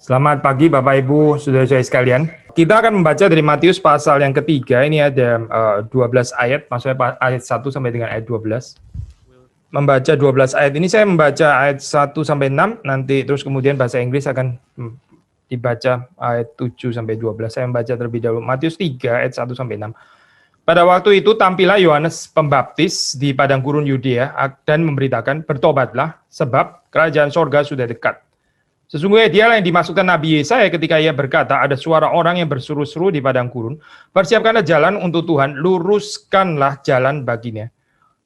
Selamat pagi Bapak Ibu, saudara-saudara sekalian. Kita akan membaca dari Matius pasal yang ketiga, ini ada 12 ayat, maksudnya ayat 1 sampai dengan ayat 12. Membaca 12 ayat ini, saya membaca ayat 1 sampai 6, nanti terus kemudian bahasa Inggris akan dibaca ayat 7 sampai 12. Saya membaca terlebih dahulu Matius 3 ayat 1 sampai 6. Pada waktu itu tampillah Yohanes Pembaptis di padang gurun Yudea dan memberitakan, bertobatlah sebab kerajaan sorga sudah dekat. Sesungguhnya dialah yang dimaksudkan Nabi Yesaya ketika ia berkata, ada suara orang yang berseru-seru di padang gurun, persiapkanlah jalan untuk Tuhan, luruskanlah jalan baginya.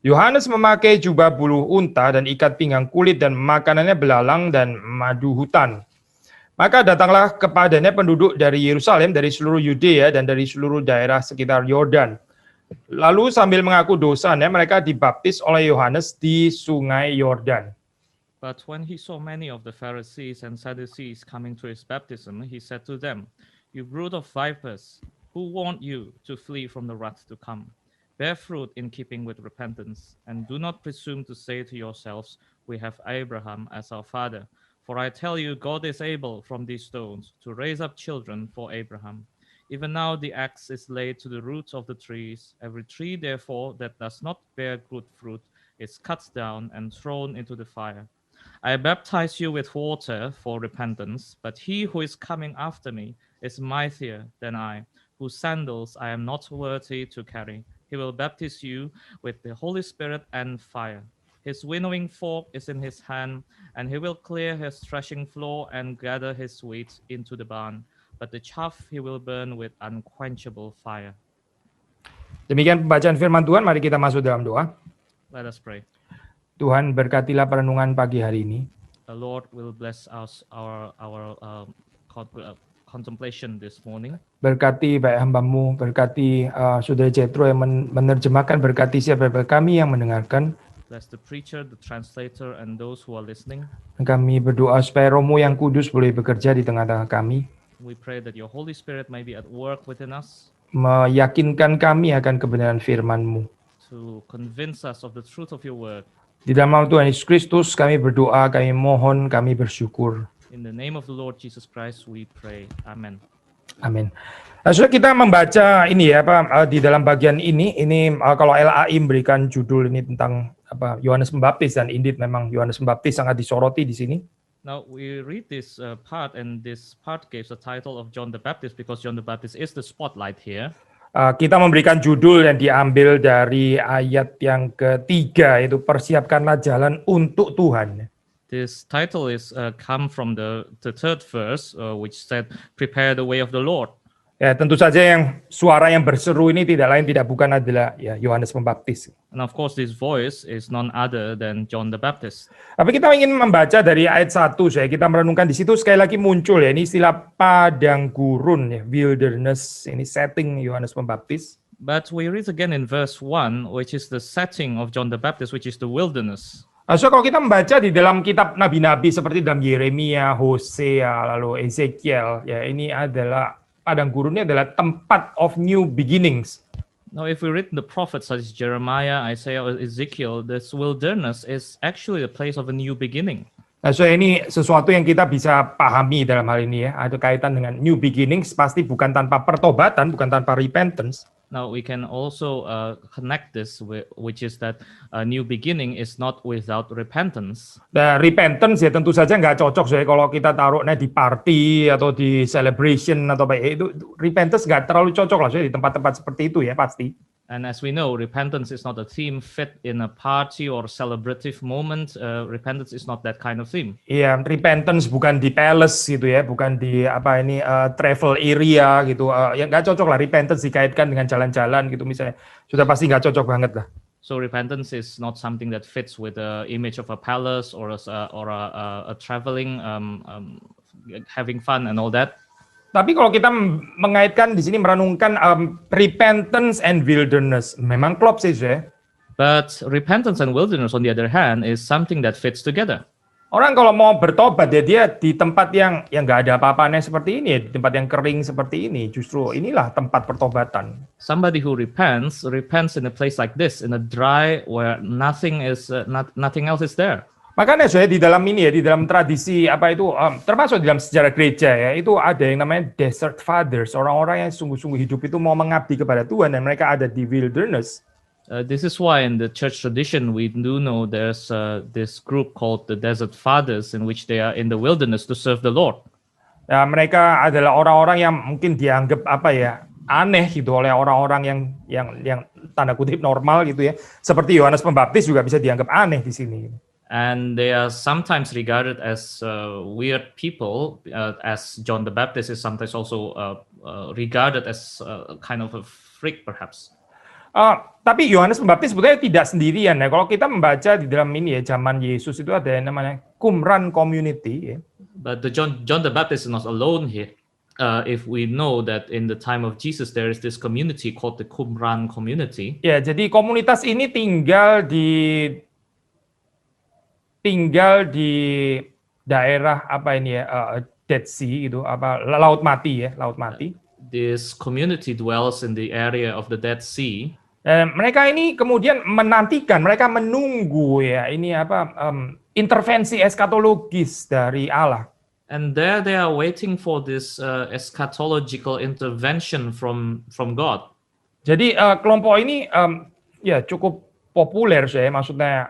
Yohanes memakai jubah bulu unta dan ikat pinggang kulit dan makanannya belalang dan madu hutan. Maka datanglah kepadanya penduduk dari Yerusalem, dari seluruh Yudea dan dari seluruh daerah sekitar Yordan. Lalu sambil mengaku dosanya, mereka dibaptis oleh Yohanes di sungai Yordan. But when he saw many of the Pharisees and Sadducees coming to his baptism, he said to them, "You brood of vipers, who warned you to flee from the wrath to come? Bear fruit in keeping with repentance, and do not presume to say to yourselves, 'We have Abraham as our father.' For I tell you, God is able from these stones to raise up children for Abraham. Even now the axe is laid to the roots of the trees. Every tree, therefore, that does not bear good fruit is cut down and thrown into the fire. I baptize you with water for repentance, but he who is coming after me is mightier than I, whose sandals I am not worthy to carry. He will baptize you with the Holy Spirit and fire. His winnowing fork is in his hand, and he will clear his threshing floor and gather his wheat into the barn, but the chaff he will burn with unquenchable fire." Demikian pembacaan firman Tuhan, mari kita masuk dalam doa. Let us pray. Tuhan, berkatilah perenungan pagi hari ini. The Lord will bless us our contemplation this morning. Berkati baik hamba-Mu, berkati Saudara Jethro yang menerjemahkan, berkati siapa kami yang mendengarkan. Bless the preacher, the translator, and those who are listening. Kami berdoa supaya Roh-Mu yang kudus boleh bekerja di tengah-tengah kami. We pray that your Holy Spirit may be at work within us. Meyakinkan kami akan kebenaran firman-Mu. To convince us of the truth of your word. Di dalam nama Tuhan Yesus Kristus kami berdoa, kami mohon, kami bersyukur. In the name of the Lord Jesus Christ we pray. Amen. Amin. Sudah kita membaca ini ya di dalam bagian ini kalau LAI memberikan judul ini tentang Yohanes Pembaptis, dan indeed memang Yohanes Pembaptis sangat disoroti di sini. Now we read this part, and this part gives the title of John the Baptist because John the Baptist is the spotlight here. Kita memberikan judul yang diambil dari ayat yang ketiga, yaitu persiapkanlah jalan untuk Tuhan. This title is come from the third verse, which said, "Prepare the way of the Lord." Ya, tentu saja yang suara yang berseru ini tidak lain tidak bukan adalah ya Yohanes Pembaptis. And of course, this voice is none other than John the Baptist. Tapi kita ingin membaca dari ayat 1, kita merenungkan di situ sekali lagi muncul ya ini istilah padang gurun ya, wilderness, ini setting Yohanes Pembaptis. But we read again in verse 1, which is the setting of John the Baptist, which is the wilderness. So kalau kita membaca di dalam kitab nabi-nabi seperti dalam Yeremia, Hosea, lalu Ezekiel, ya ini adalah padang gurunnya adalah tempat of new beginnings. Now, if we read the prophets such as Jeremiah, Isaiah, or Ezekiel, this wilderness is actually the place of a new beginning. So ini sesuatu yang kita bisa pahami dalam hal ini ya, ada kaitan dengan new beginnings, pasti bukan tanpa pertobatan, bukan tanpa repentance. Now we can also connect this with, which is that a new beginning is not without repentance. Nah, repentance ya tentu saja nggak cocok kalau kita taruhnya di party atau di celebration atau itu repentance nggak terlalu cocok lah di tempat-tempat seperti itu ya pasti. And as we know, repentance is not a theme fit in a party or celebrative moment. Repentance is not that kind of theme. Iya, repentance bukan di palace gitu ya, bukan di travel area gitu. Ya nggak cocok lah repentance dikaitkan dengan jalan-jalan gitu misalnya. Sudah pasti nggak cocok banget lah. So repentance is not something that fits with the image of a palace or a traveling, having fun and all that. Tapi kalau kita mengaitkan di sini merenungkan repentance and wilderness, memang klop sih ya. But repentance and wilderness, on the other hand, is something that fits together. Orang kalau mau bertobat ya dia di tempat yang nggak ada apa-apanya seperti ini, di tempat yang kering seperti ini. Justru inilah tempat pertobatan. Somebody who repents in a place like this, in a dry where nothing else is there. Makanya saya di dalam ini ya, di dalam tradisi apa itu, termasuk di dalam sejarah gereja ya, itu ada yang namanya desert fathers, orang-orang yang sungguh-sungguh hidup itu mau mengabdi kepada Tuhan dan mereka ada di wilderness. This is why in the church tradition we do know there's this group called the Desert Fathers in which they are in the wilderness to serve the Lord. Ya, mereka adalah orang-orang yang mungkin dianggap apa ya, aneh gitu oleh orang-orang yang tanda kutip normal gitu ya. Seperti Yohanes Pembaptis juga bisa dianggap aneh di sini. And they are sometimes regarded as weird people, as John the Baptist is sometimes also regarded as kind of a freak, perhaps. Tapi Yohanes Pembaptis sebetulnya tidak sendirian ya. Kalau kita membaca di dalam ini ya, zaman Yesus itu ada yang namanya Qumran Community. Ya. But John the Baptist is not alone here. If we know that in the time of Jesus there is this community called the Qumran community. Ya, jadi komunitas ini tinggal di daerah apa ini ya, Dead Sea gitu, apa laut mati ya, laut mati. This community dwells in the area of the Dead Sea. Dan mereka ini kemudian menantikan, mereka menunggu ya, ini apa intervensi eskatologis dari Allah. And there they are waiting for this eschatological intervention from God. Jadi kelompok ini ya cukup populer saya, maksudnya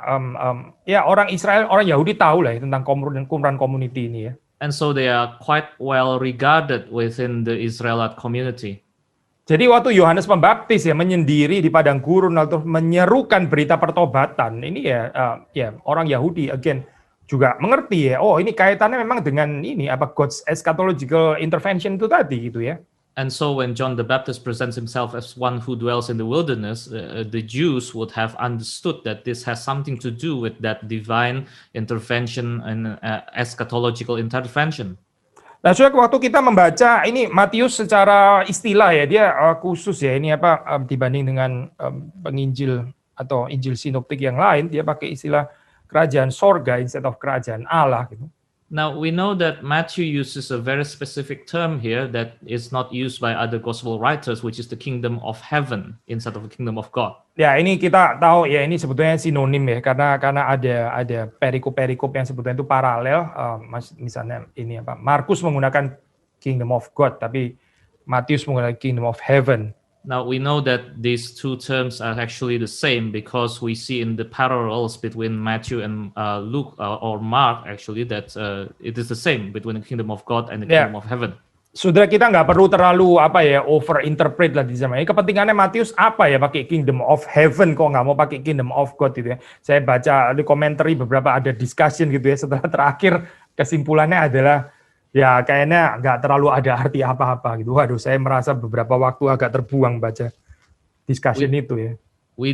ya orang Israel, orang Yahudi tahu lah ya, tentang Qumran community ini ya. And so they are quite well regarded within the Israelite community. Jadi waktu Yohanes Pembaptis ya menyendiri di padang gurun atau menyerukan berita pertobatan, ini ya orang Yahudi again juga mengerti ya, oh ini kaitannya memang dengan ini apa God's eschatological intervention itu tadi gitu ya. And so when John the Baptist presents himself as one who dwells in the wilderness, the Jews would have understood that this has something to do with that divine intervention and eschatological intervention. Nah, soalnya waktu kita membaca ini Matius secara istilah ya, dia khusus ya, ini apa dibanding dengan penginjil atau Injil sinoptik yang lain, dia pakai istilah kerajaan sorga instead of kerajaan Allah gitu. Now we know that Matthew uses a very specific term here that is not used by other gospel writers, which is the kingdom of heaven instead of the kingdom of God. Ya, ini kita tahu ya, ini sebetulnya sinonim ya, karena ada perikop-perikop yang sebetulnya itu paralel. Misalnya ini apa, Markus menggunakan kingdom of God, tapi Matius menggunakan kingdom of heaven. Now we know that these two terms are actually the same because we see in the parallels between Matthew and Luke or Mark actually that it is the same between the kingdom of God and the kingdom of heaven. Saudara, kita nggak perlu terlalu apa ya over interpret lah di zaman ini. Kepentingannya Matius apa ya pakai kingdom of heaven, kok nggak mau pakai kingdom of God gitu ya. Saya baca di komentari beberapa ada discussion gitu ya, setelah terakhir kesimpulannya adalah ya kayaknya nggak terlalu ada arti apa-apa gitu. Waduh, saya merasa beberapa waktu agak terbuang baca discussion itu ya. We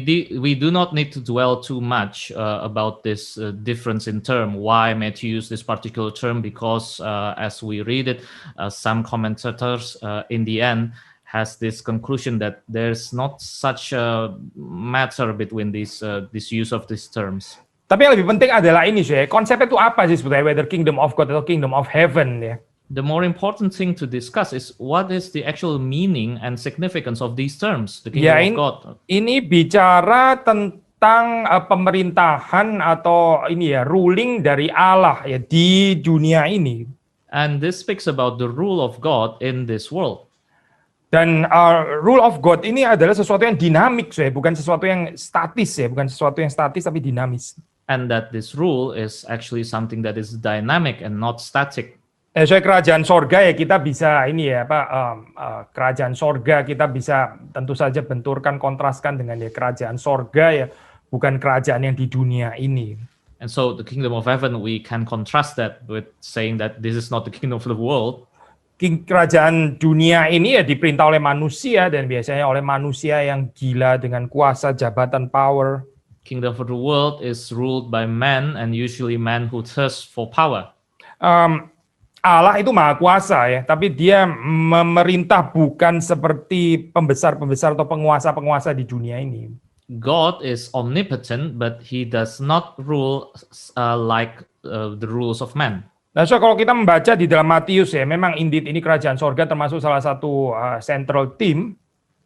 do not need to dwell too much about this difference in term. Why Matthew used this particular term? Because as we read it, some commentators in the end has this conclusion that there's not such a matter between this use of these terms. Tapi yang lebih penting adalah ini sih, konsepnya itu apa sih sebetulnya, whether kingdom of God atau kingdom of heaven ya. The more important thing to discuss is what is the actual meaning and significance of these terms, the kingdom of God. Ini bicara tentang pemerintahan atau ini ya, ruling dari Allah ya di dunia ini. And this speaks about the rule of God in this world. Dan rule of God ini adalah sesuatu yang dinamik, bukan sesuatu yang statis ya, bukan sesuatu yang statis tapi dinamis. And that this rule is actually something that is dynamic and not static. Soal kerajaan sorga ya kita bisa ini ya kerajaan sorga kita bisa tentu saja benturkan, kontraskan dengan ya kerajaan sorga ya, bukan kerajaan yang di dunia ini. And so the kingdom of heaven, we can contrast that with saying that this is not the kingdom of the world. Kerajaan dunia ini ya diperintah oleh manusia dan biasanya oleh manusia yang gila dengan kuasa, jabatan, power. Kingdom of the world is ruled by men and usually men who thirst for power. Allah itu maha kuasa ya, tapi dia memerintah bukan seperti pembesar-pembesar atau penguasa-penguasa di dunia ini. God is omnipotent, but he does not rule like the rules of men. Nah, so kalau kita membaca di dalam Matius ya, memang indeed ini kerajaan sorga termasuk salah satu central theme.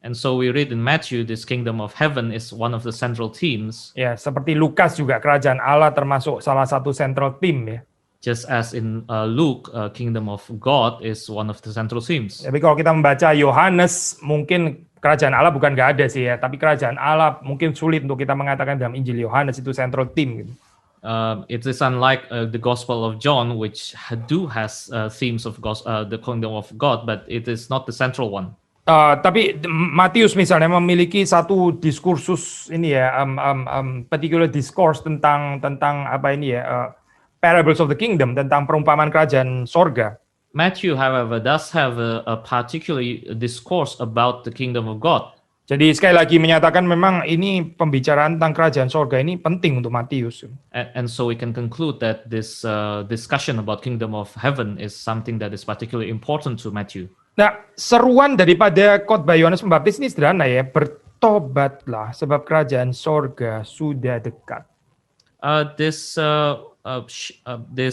And so we read in Matthew, this kingdom of heaven is one of the central themes, Ya, seperti Lukas juga kerajaan Allah termasuk salah satu central theme ya. just as in Luke, kingdom of God is one of the central themes. Tapi kalau kita membaca Yohanes, mungkin kerajaan Allah bukan nggak ada sih ya, tapi kerajaan Allah mungkin sulit untuk kita mengatakan dalam Injil Yohanes itu central theme gitu. It is unlike the Gospel of John, which has themes of the kingdom of God, but it is not the central one. Tapi Matius misalnya memiliki satu diskursus ini ya, particular discourse tentang apa ini ya, parables of the kingdom, tentang perumpamaan kerajaan sorga. Matthew, however, does have a particular discourse about the kingdom of God. Jadi sekali lagi menyatakan memang ini pembicaraan tentang kerajaan sorga ini penting untuk Matius. And so we can conclude that this discussion about kingdom of heaven is something that is particularly important to Matthew. Nah, seruan daripada khotbah Yohanes Pembaptis ini sederhana ya, bertobatlah sebab kerajaan sorga sudah dekat. This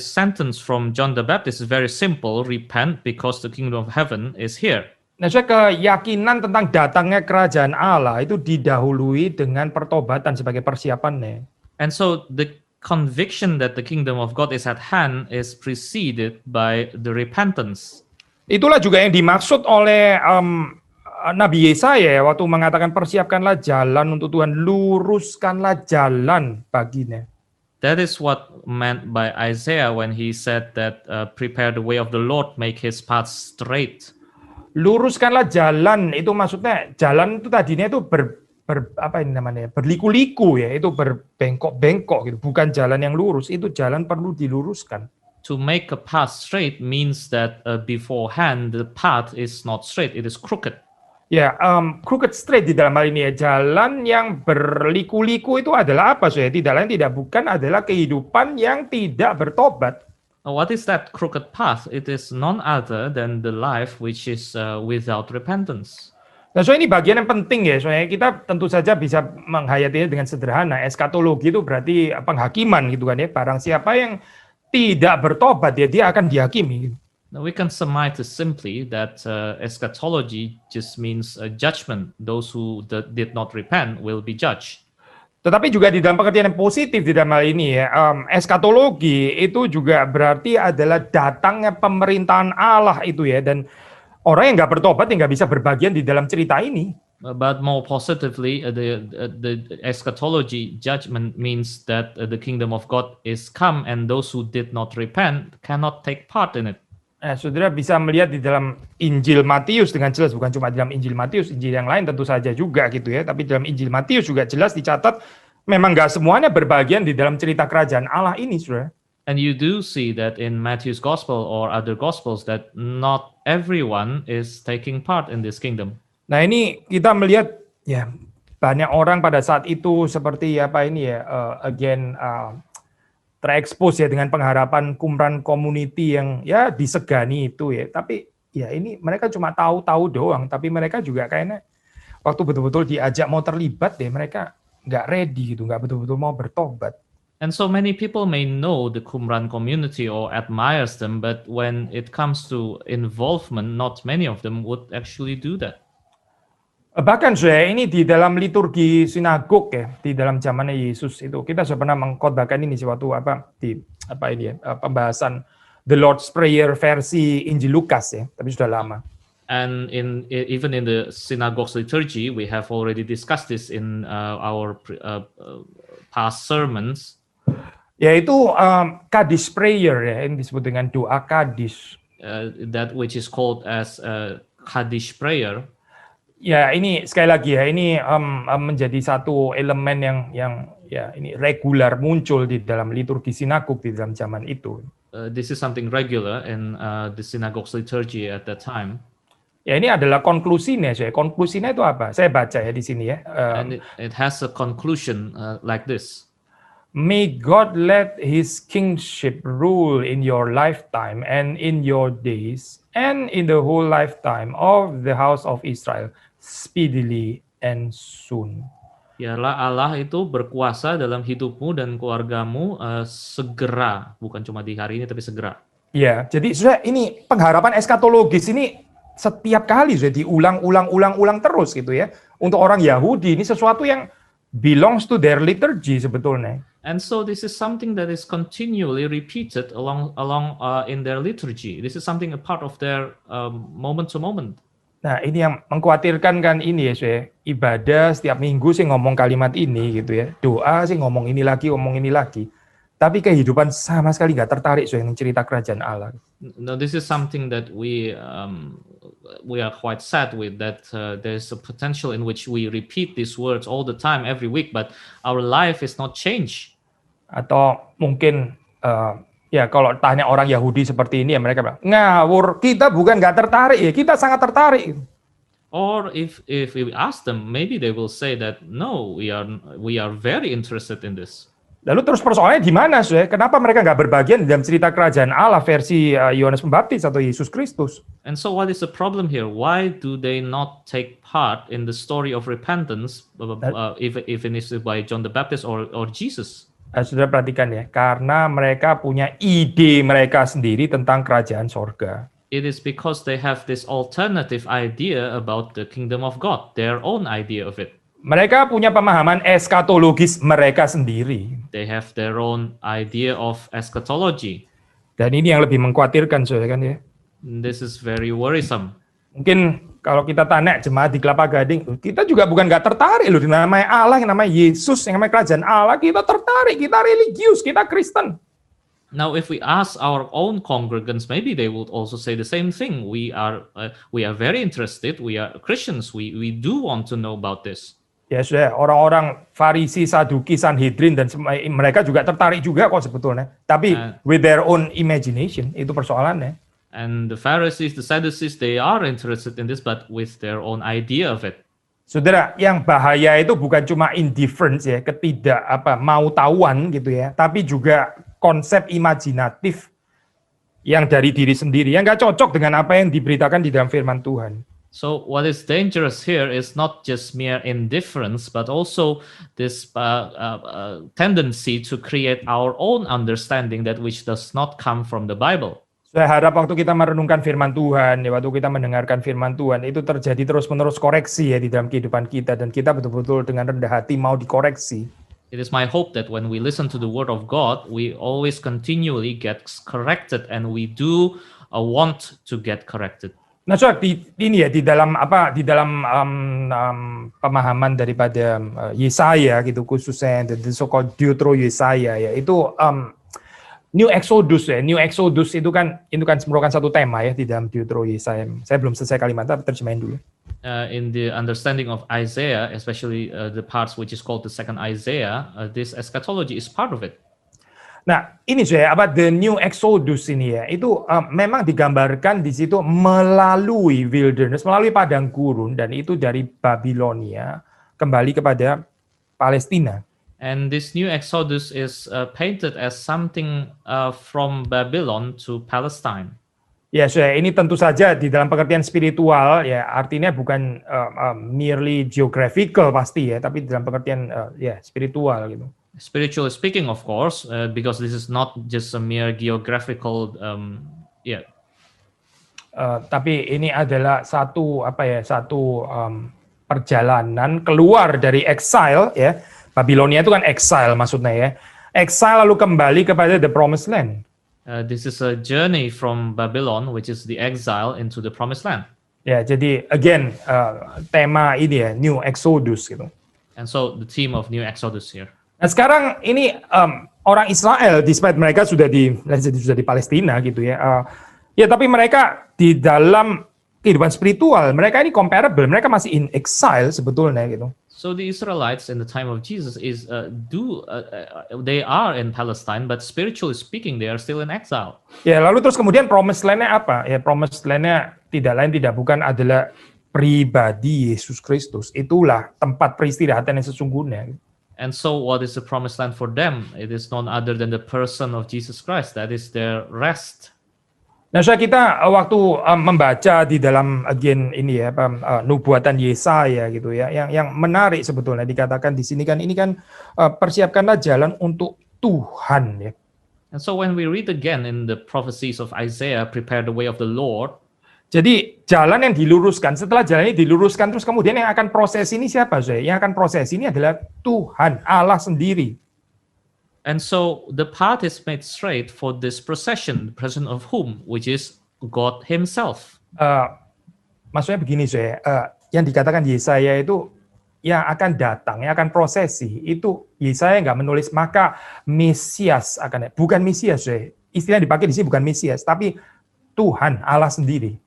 sentence from John the Baptist is very simple: repent because the kingdom of heaven is here. Nah, saya keyakinan tentang datangnya kerajaan Allah itu didahului dengan pertobatan sebagai persiapannya. And so the conviction that the kingdom of God is at hand is preceded by the repentance. Itulah juga yang dimaksud oleh Nabi Yesaya waktu mengatakan persiapkanlah jalan untuk Tuhan, luruskanlah jalan baginya. That is what meant by Isaiah when he said that prepare the way of the Lord, make his path straight. Luruskanlah jalan itu maksudnya jalan itu tadinya itu apa ini namanya, berliku-liku ya, itu berbengkok-bengkok gitu, bukan jalan yang lurus, itu jalan perlu diluruskan. To make a path straight means that beforehand the path is not straight, it is crooked. Ya, crooked straight di dalam hal ini ya, jalan yang berliku-liku itu adalah apa? Saya tidak lain tidak bukan adalah kehidupan yang tidak bertobat. What is that crooked path? It is none other than the life which is without repentance. Nah, so ini bagian yang penting ya, soalnya kita tentu saja bisa menghayatinya dengan sederhana. Eskatologi itu berarti penghakiman gitu kan ya, barang siapa yang tidak bertobat dia akan dihakimi. Now we can surmise simply that eschatology just means judgment. Those who did not repent will be judged. Tetapi juga di dalam pengertian yang positif di dalam hal ini ya, eskatologi itu juga berarti adalah datangnya pemerintahan Allah itu ya, dan orang yang nggak bertobat yang nggak bisa berbagian di dalam cerita ini. But more positively, the eschatology judgment means that the kingdom of God is come, and those who did not repent cannot take part in it. Saudara bisa melihat di dalam Injil Matius dengan jelas, bukan cuma di dalam Injil Matius, Injil yang lain tentu saja juga gitu ya, tapi dalam Injil Matius juga jelas dicatat memang nggak semuanya berbagian di dalam cerita kerajaan Allah ini, saudara. And you do see that in Matthew's gospel or other gospels that not everyone is taking part in this kingdom. Nah, ini kita melihat ya banyak orang pada saat itu seperti apa ini ya, terekspos ya dengan pengharapan Qumran community yang ya disegani itu ya. Tapi ya ini mereka cuma tahu-tahu doang, tapi mereka juga kayaknya waktu betul-betul diajak mau terlibat deh, mereka nggak ready gitu, nggak betul-betul mau bertobat. And so many people may know the Qumran community or admires them, but when it comes to involvement, not many of them would actually do that. Bahkan saya ini di dalam liturgi sinagog ya, di dalam zamannya Yesus itu kita sudah pernah mengkhotbahkan ini suatu pembahasan The Lord's Prayer versi Injil Lukas ya, tapi sudah lama. And even in the synagogue's liturgy, we have already discussed this in our past sermons. Yaitu Kaddish Prayer ya, yang disebut dengan doa Kaddish. That which is called as Kaddish Prayer. Ya, ini sekali lagi ya, ini menjadi satu elemen yang ya ini regular muncul di dalam liturgi sinagog di dalam zaman itu. This is something regular in the synagogue's liturgy at that time. Ya, ini adalah konklusinya. Konklusinya itu apa? Saya baca ya di sini ya. And it has a conclusion like this. May God let His kingship rule in your lifetime and in your days and in the whole lifetime of the house of Israel, speedily and soon. Biarlah Allah itu berkuasa dalam hidupmu dan keluargamu segera, bukan cuma di hari ini tapi segera. Ya, jadi sudah ini pengharapan eskatologis ini setiap kali sudah diulang terus gitu ya. Untuk orang Yahudi ini sesuatu yang belongs to their liturgy sebetulnya. And so this is something that is continually repeated along in their liturgy. This is something a part of their moment to moment. Nah, ini yang mengkhawatirkan kan ini ya, saya ibadah setiap minggu sih ngomong kalimat ini gitu ya. Doa sih ngomong ini lagi. Tapi kehidupan sama sekali nggak tertarik so yang cerita kerajaan Allah. No, this is something that we are quite sad with, that there's a potential in which we repeat these words all the time, every week, but our life is not changed. Atau mungkin ya kalau tanya orang Yahudi seperti ini ya mereka bilang, ngawur, kita bukan nggak tertarik ya, kita sangat tertarik. Or if we ask them, maybe they will say that no, we are very interested in this. Lalu terus persoalannya di mana, Sue? Kenapa mereka nggak berbagian dalam cerita kerajaan Allah versi Yohanes Pembaptis atau Yesus Kristus? And so what is the problem here? Why do they not take part in the story of repentance, even if it's by John the Baptist or Jesus? Saudara perhatikan ya, karena mereka punya ide mereka sendiri tentang kerajaan sorga. It is because they have this alternative idea about the kingdom of God, their own idea of it. Mereka punya pemahaman eskatologis mereka sendiri. They have their own idea of eschatology. Dan ini yang lebih mengkhawatirkan, Saudara kan ya. This is very worrisome. Mungkin kalau kita tanya jemaat di Kelapa Gading, kita juga bukan nggak tertarik loh, yang namanya Allah, yang namanya Yesus, yang namanya kerajaan Allah, kita tertarik, kita religius, kita Kristen. Now, if we ask our own congregants, maybe they would also say the same thing. We are very interested. We are Christians. We do want to know about this. Ya sudah, orang-orang Farisi, Saduki, Sanhedrin dan mereka juga tertarik juga kok sebetulnya. Tapi with their own imagination, itu persoalannya. And the Pharisees, the Sadducees, they are interested in this, but with their own idea of it. Saudara, yang bahaya itu bukan cuma indifference ya, mau tahuan gitu ya, tapi juga konsep imajinatif yang dari diri sendiri, yang nggak cocok dengan apa yang diberitakan di dalam firman Tuhan. So what is dangerous here is not just mere indifference, but also this tendency to create our own understanding that which does not come from the Bible. Saya harap waktu kita merenungkan firman Tuhan, ya, waktu kita mendengarkan firman Tuhan, itu terjadi terus-menerus koreksi ya di dalam kehidupan kita, dan kita betul-betul dengan rendah hati mau dikoreksi. It is my hope that when we listen to the Word of God, we always continually get corrected, and we do want to get corrected. Nah, soal ini ya di dalam pemahaman daripada Yesaya gitu, khususnya the so-called Deutero Yesaya ya, itu New Exodus ya. New Exodus itu kan merupakan satu tema ya di dalam Deutero Yesaya. Saya belum selesai kalimatnya, tapi terjemahin dulu. In the understanding of Isaiah, especially the parts which is called the second Isaiah, this eschatology is part of it. Nah, ini saya the New Exodus ini ya, itu memang digambarkan di situ melalui wilderness, melalui padang gurun, dan itu dari Babilonia kembali kepada Palestina. And this new Exodus is painted as something from Babylon to Palestine. Ya, ini tentu saja di dalam pengertian spiritual ya, artinya bukan merely geographical pasti ya, tapi dalam pengertian spiritual gitu. Spiritually speaking, of course, because this is not just a mere geographical, tapi ini adalah satu perjalanan keluar dari exile ya. Babilonia itu kan exile maksudnya ya. Exile lalu kembali kepada the promised land. This is a journey from Babylon, which is the exile, into the promised land. Ya, jadi again tema ini ya, New Exodus gitu. And so the theme of New Exodus here. Nah, sekarang ini orang Israel, despite mereka sudah di Palestina gitu ya, tapi mereka di dalam kehidupan spiritual mereka ini comparable, mereka masih in exile sebetulnya gitu. So the Israelites in the time of Jesus they are in Palestine, but spiritually speaking, they are still in exile. Ya, lalu terus kemudian promised land-nya apa? Ya, promised land-nya tidak bukan adalah pribadi Yesus Kristus. Itulah tempat peristirahatan yang sesungguhnya. And so what is the promised land for them? It is none other than the person of Jesus Christ. That is their rest. Nah, kita waktu membaca di dalam ini ya, nubuatan Yesaya gitu ya, yang menarik sebetulnya dikatakan di sini kan, ini kan persiapkanlah jalan untuk Tuhan ya. And so when we read again in the prophecies of Isaiah, prepare the way of the Lord. Jadi jalan yang diluruskan, setelah jalan ini diluruskan, terus kemudian yang akan proses ini siapa, Zoe? Yang akan proses ini adalah Tuhan, Allah sendiri. And so the path is made straight for this procession, the procession of whom, which is God Himself. Maksudnya begini, Zoe, yang dikatakan Yesaya itu yang akan datang, yang akan prosesi, itu Yesaya nggak menulis, maka Mesias akan, bukan Mesias, Zoe. Istilah yang dipakai di sini bukan Mesias, tapi Tuhan, Allah sendiri.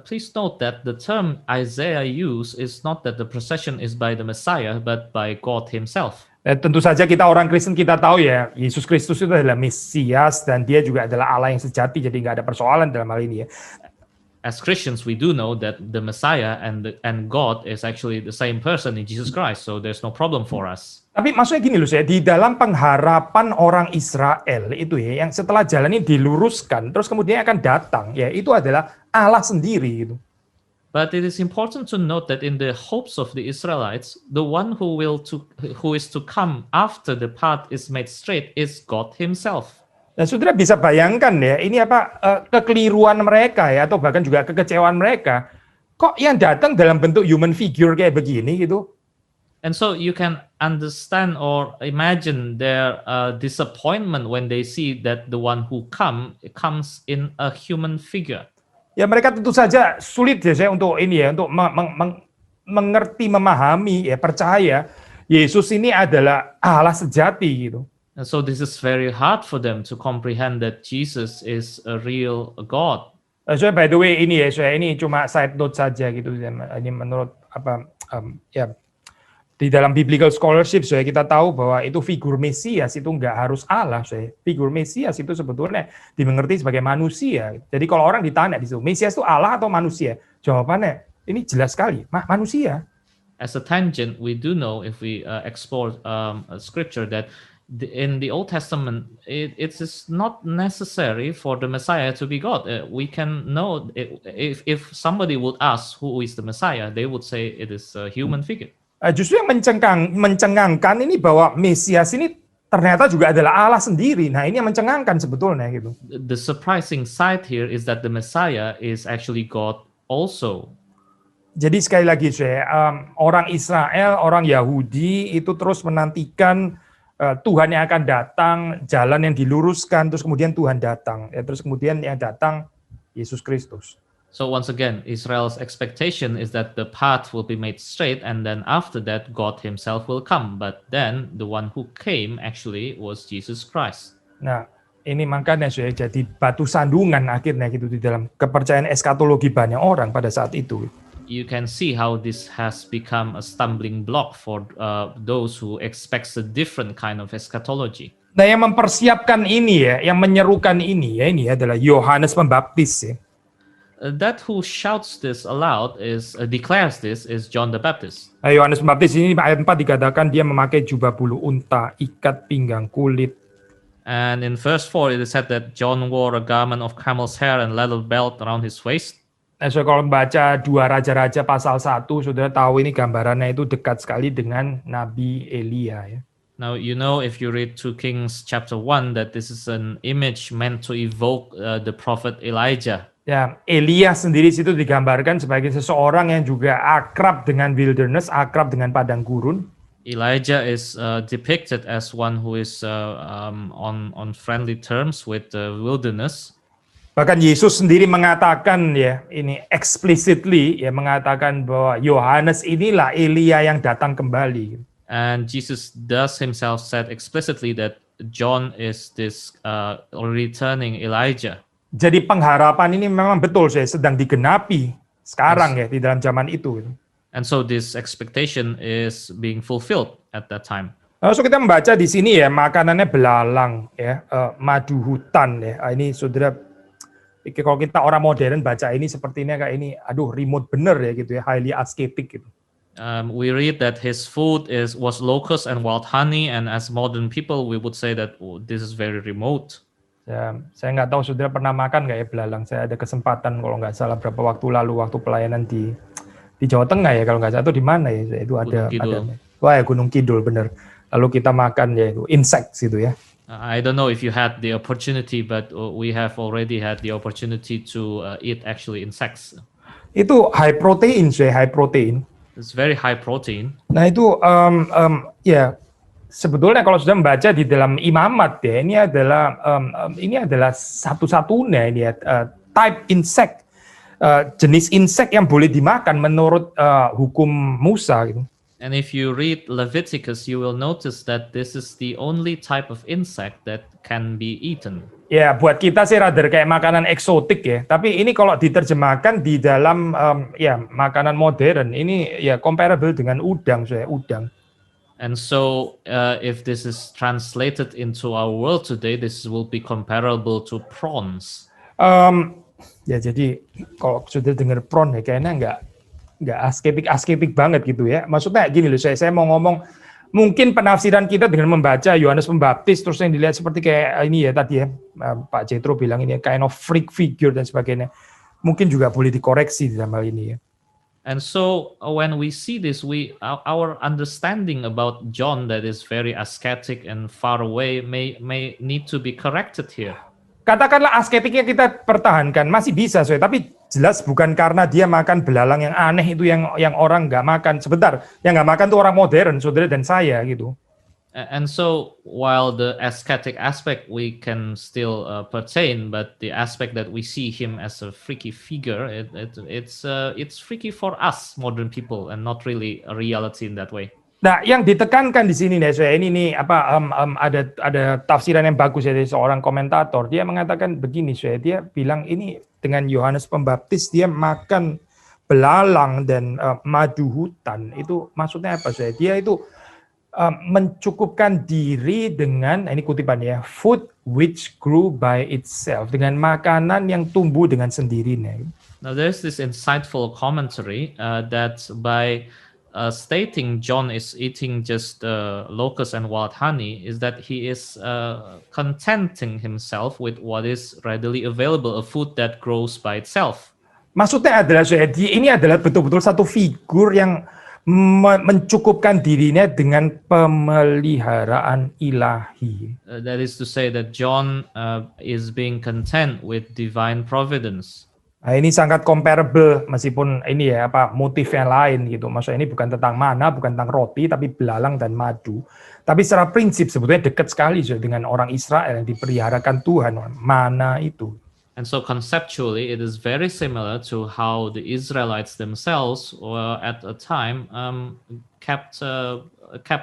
Please note that the term Isaiah used is not that the procession is by the Messiah, but by God Himself. Tentu saja kita orang Kristen kita tahu ya, Yesus Kristus itu adalah Mesias dan dia juga adalah Allah yang sejati, jadi nggak ada persoalan dalam hal ini ya. As Christians, we do know that the Messiah and God is actually the same person in Jesus Christ, so there's no problem for us. Tapi maksudnya gini loh, saya di dalam pengharapan orang Israel itu ya, yang setelah jalan ini diluruskan, terus kemudian akan datang, ya itu adalah Allah sendiri gitu. But it is important to note that in the hopes of the Israelites, the one who is to come after the path is made straight is God Himself. Dan saudara bisa bayangkan ya, ini apa kekeliruan mereka ya, atau bahkan juga kekecewaan mereka. Kok yang datang dalam bentuk human figure kayak begini gitu? And so you can understand or imagine their disappointment when they see that the one who comes in a human figure. Ya mereka tentu saja sulit ya saya untuk ini ya, untuk mengerti, memahami, ya percaya Yesus ini adalah Allah sejati gitu. And so this is very hard for them to comprehend that Jesus is a real God. So by the way ini ya, saya ini cuma side note saja gitu. Ini menurut apa ya. Di dalam biblical scholarship, saya kita tahu bahwa itu figur Mesias itu nggak harus Allah. Figur Mesias itu sebetulnya dimengerti sebagai manusia. Jadi kalau orang ditanya di situ, Mesias itu Allah atau manusia? Jawabannya ini jelas sekali, manusia. As a tangent, we do know if we explore scripture that in the Old Testament, it is not necessary for the Messiah to be God. We can know if somebody would ask who is the Messiah, they would say it is a human figure. Justru yang mencengangkan ini bahwa Mesias ini ternyata juga adalah Allah sendiri. Nah ini yang mencengangkan sebetulnya gitu. The surprising side here is that the Messiah is actually God also. Jadi sekali lagi orang Israel, orang Yahudi itu terus menantikan Tuhan yang akan datang, jalan yang diluruskan, terus kemudian Tuhan datang, ya, terus kemudian yang datang Yesus Kristus. So once again, Israel's expectation is that the path will be made straight, and then after that, God Himself will come. But then the one who came actually was Jesus Christ. Nah, ini makanya sudah jadi batu sandungan akhirnya gitu di dalam kepercayaan eskatologi banyak orang pada saat itu. You can see how this has become a stumbling block for those who expects a different kind of eschatology. Nah, yang mempersiapkan ini ya, yang menyerukan ini adalah Yohanes Pembaptis ya. That who shouts this aloud declares this is John the Baptist. Yohanes Pembaptis ini ayat 4 dikatakan dia memakai jubah bulu unta, ikat pinggang kulit. And in verse 4 it is said that John wore a garment of camel's hair and leather belt around his waist. Nah, so kalau membaca 2 Raja-Raja pasal 1, saudara tahu ini gambarannya itu dekat sekali dengan Nabi Elia ya. Now you know if you read 2 Kings chapter 1 that this is an image meant to evoke the prophet Elijah. Ya, Elia sendiri situ digambarkan sebagai seseorang yang juga akrab dengan wilderness, akrab dengan padang gurun. Elijah is depicted as one who is on friendly terms with the wilderness. Bahkan Yesus sendiri mengatakan ya, ini explicitly ya mengatakan bahwa Yohanes inilah Elia yang datang kembali. And Jesus does himself said explicitly that John is this returning Elijah. Jadi pengharapan ini memang betul sedang digenapi sekarang ya di dalam zaman itu. And so this expectation is being fulfilled at that time. So kita membaca di sini ya makanannya belalang ya, madu hutan ya. Ini saudara, kalau kita orang modern baca ini sepertinya kayak ini, aduh remote bener ya gitu ya, highly ascetic gitu. We read that his food was locust and wild honey, and as modern people we would say that this is very remote. Ya, saya nggak tahu saudara pernah makan nggak ya belalang. Saya ada kesempatan kalau nggak salah berapa waktu lalu waktu pelayanan di Jawa Tengah ya kalau nggak salah, atau di mana ya itu ada. Wah ya Gunung Kidul bener. lalu kita makan yaitu insects gitu ya. I don't know if you had the opportunity, but we have already had the opportunity to eat actually insects. Itu high protein, high protein. It's very high protein. Nah itu ya sebetulnya kalau sudah membaca di dalam imamat ya ini adalah satu-satunya ini ya type insect jenis insect yang boleh dimakan menurut hukum Musa gitu. And if you read Leviticus, you will notice that this is the only type of insect that can be eaten. Ya, buat kita sih rather kayak makanan eksotik ya. Tapi ini kalau diterjemahkan di dalam ya makanan modern, ini ya comparable dengan udang, udang. And so, if this is translated into our world today, this will be comparable to prawns. Ya jadi kalau sudah dengar prawn ya kayaknya nggak asketik banget gitu ya. Maksudnya gini loh, saya mau ngomong mungkin penafsiran kita dengan membaca Yohanes Pembaptis terus yang dilihat seperti kayak ini ya tadi ya Pak Jethro bilang ini kind of freak figure dan sebagainya. Mungkin juga boleh dikoreksi dalam hal ini ya. And so when we see this, our understanding about John that is very ascetic and far away may need to be corrected here. Katakanlah asketiknya kita pertahankan masih bisa, tapi jelas bukan karena dia makan belalang yang aneh itu yang orang nggak makan. Sebentar, yang nggak makan tuh orang modern, saudara dan saya gitu. And so while the ascetic aspect we can still pertain, but the aspect that we see him as a freaky figure, it's freaky for us modern people and not really a reality in that way. Nah, yang ditekankan di sini nih, saya ini nih ada tafsiran yang bagus ya dari seorang komentator. Dia mengatakan begini, dia bilang ini dengan Yohanes Pembaptis dia makan belalang dan madu hutan. Itu maksudnya apa, Dia itu mencukupkan diri dengan ini kutipannya food which grew by itself, dengan makanan yang tumbuh dengan sendirinya. Now there's this insightful commentary that by stating John is eating just locusts and wild honey is that he is contenting himself with what is readily available, a food that grows by itself. Maksudnya adalah ini adalah betul-betul satu figur yang mencukupkan dirinya dengan pemeliharaan ilahi. That is to say that John is being content with divine providence. Nah, ini sangat comparable meskipun ini ya motifnya lain gitu. Maksudnya ini bukan tentang mana, bukan tentang roti, tapi belalang dan madu. Tapi secara prinsip sebetulnya dekat sekali dengan orang Israel yang dipeliharakan Tuhan, mana itu. And so conceptually, it is very similar to how the Israelites themselves were at a time kept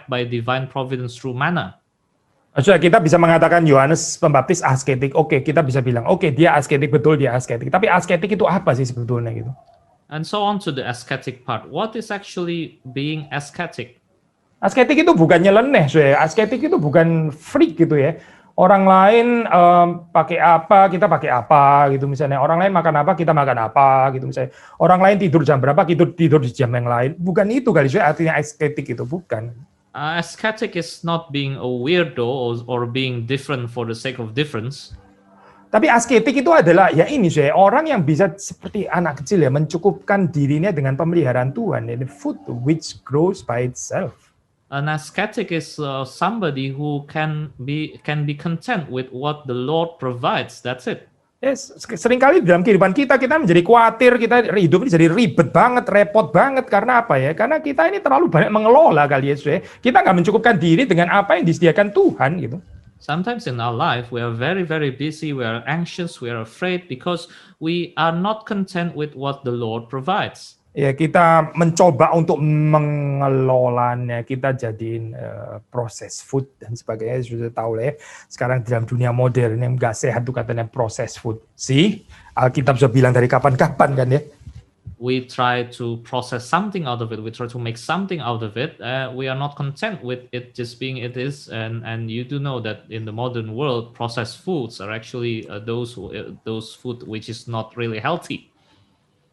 by divine providence through manna. Maksudnya kita bisa mengatakan Yohanes Pembaptis asketik. Oke, kita bisa bilang, oke, dia asketik, betul dia asketik. Tapi asketik itu apa sih sebetulnya gitu? And so on to the ascetic part. What is actually being ascetic? Asketik itu bukan nyeleneh, asketik itu bukan freak gitu ya. Orang lain pakai apa, kita pakai apa gitu misalnya. Orang lain makan apa, kita makan apa gitu misalnya. Orang lain tidur jam berapa, kita tidur di jam yang lain. Bukan itu kali, artinya asketik itu bukan. Ascetic is not being a weirdo or being different for the sake of difference. Tapi asketik itu adalah ya ini orang yang bisa seperti anak kecil ya mencukupkan dirinya dengan pemeliharaan Tuhan, the food which grows by itself. An ascetic is somebody who can be content with what the Lord provides. That's it. Yes, seringkali dalam kehidupan kita menjadi khawatir, kita hidup ini jadi ribet banget, repot banget. Karena apa ya? Karena kita ini terlalu banyak mengelola kali ya. Kita nggak mencukupkan diri dengan apa yang disediakan Tuhan gitu. Sometimes in our life we are very, very busy, we are anxious, we are afraid because we are not content with what the Lord provides. Ya, kita mencoba untuk mengelolanya, kita jadiin proses food dan sebagainya. Sudah tahu lah ya, sekarang dalam dunia modern yang nggak sehat itu katanya proses food. Alkitab sudah bilang dari kapan-kapan kan ya. We try to process something out of it, we try to make something out of it. We are not content with it just being it is, and you do know that in the modern world, processed foods are actually those food which is not really healthy.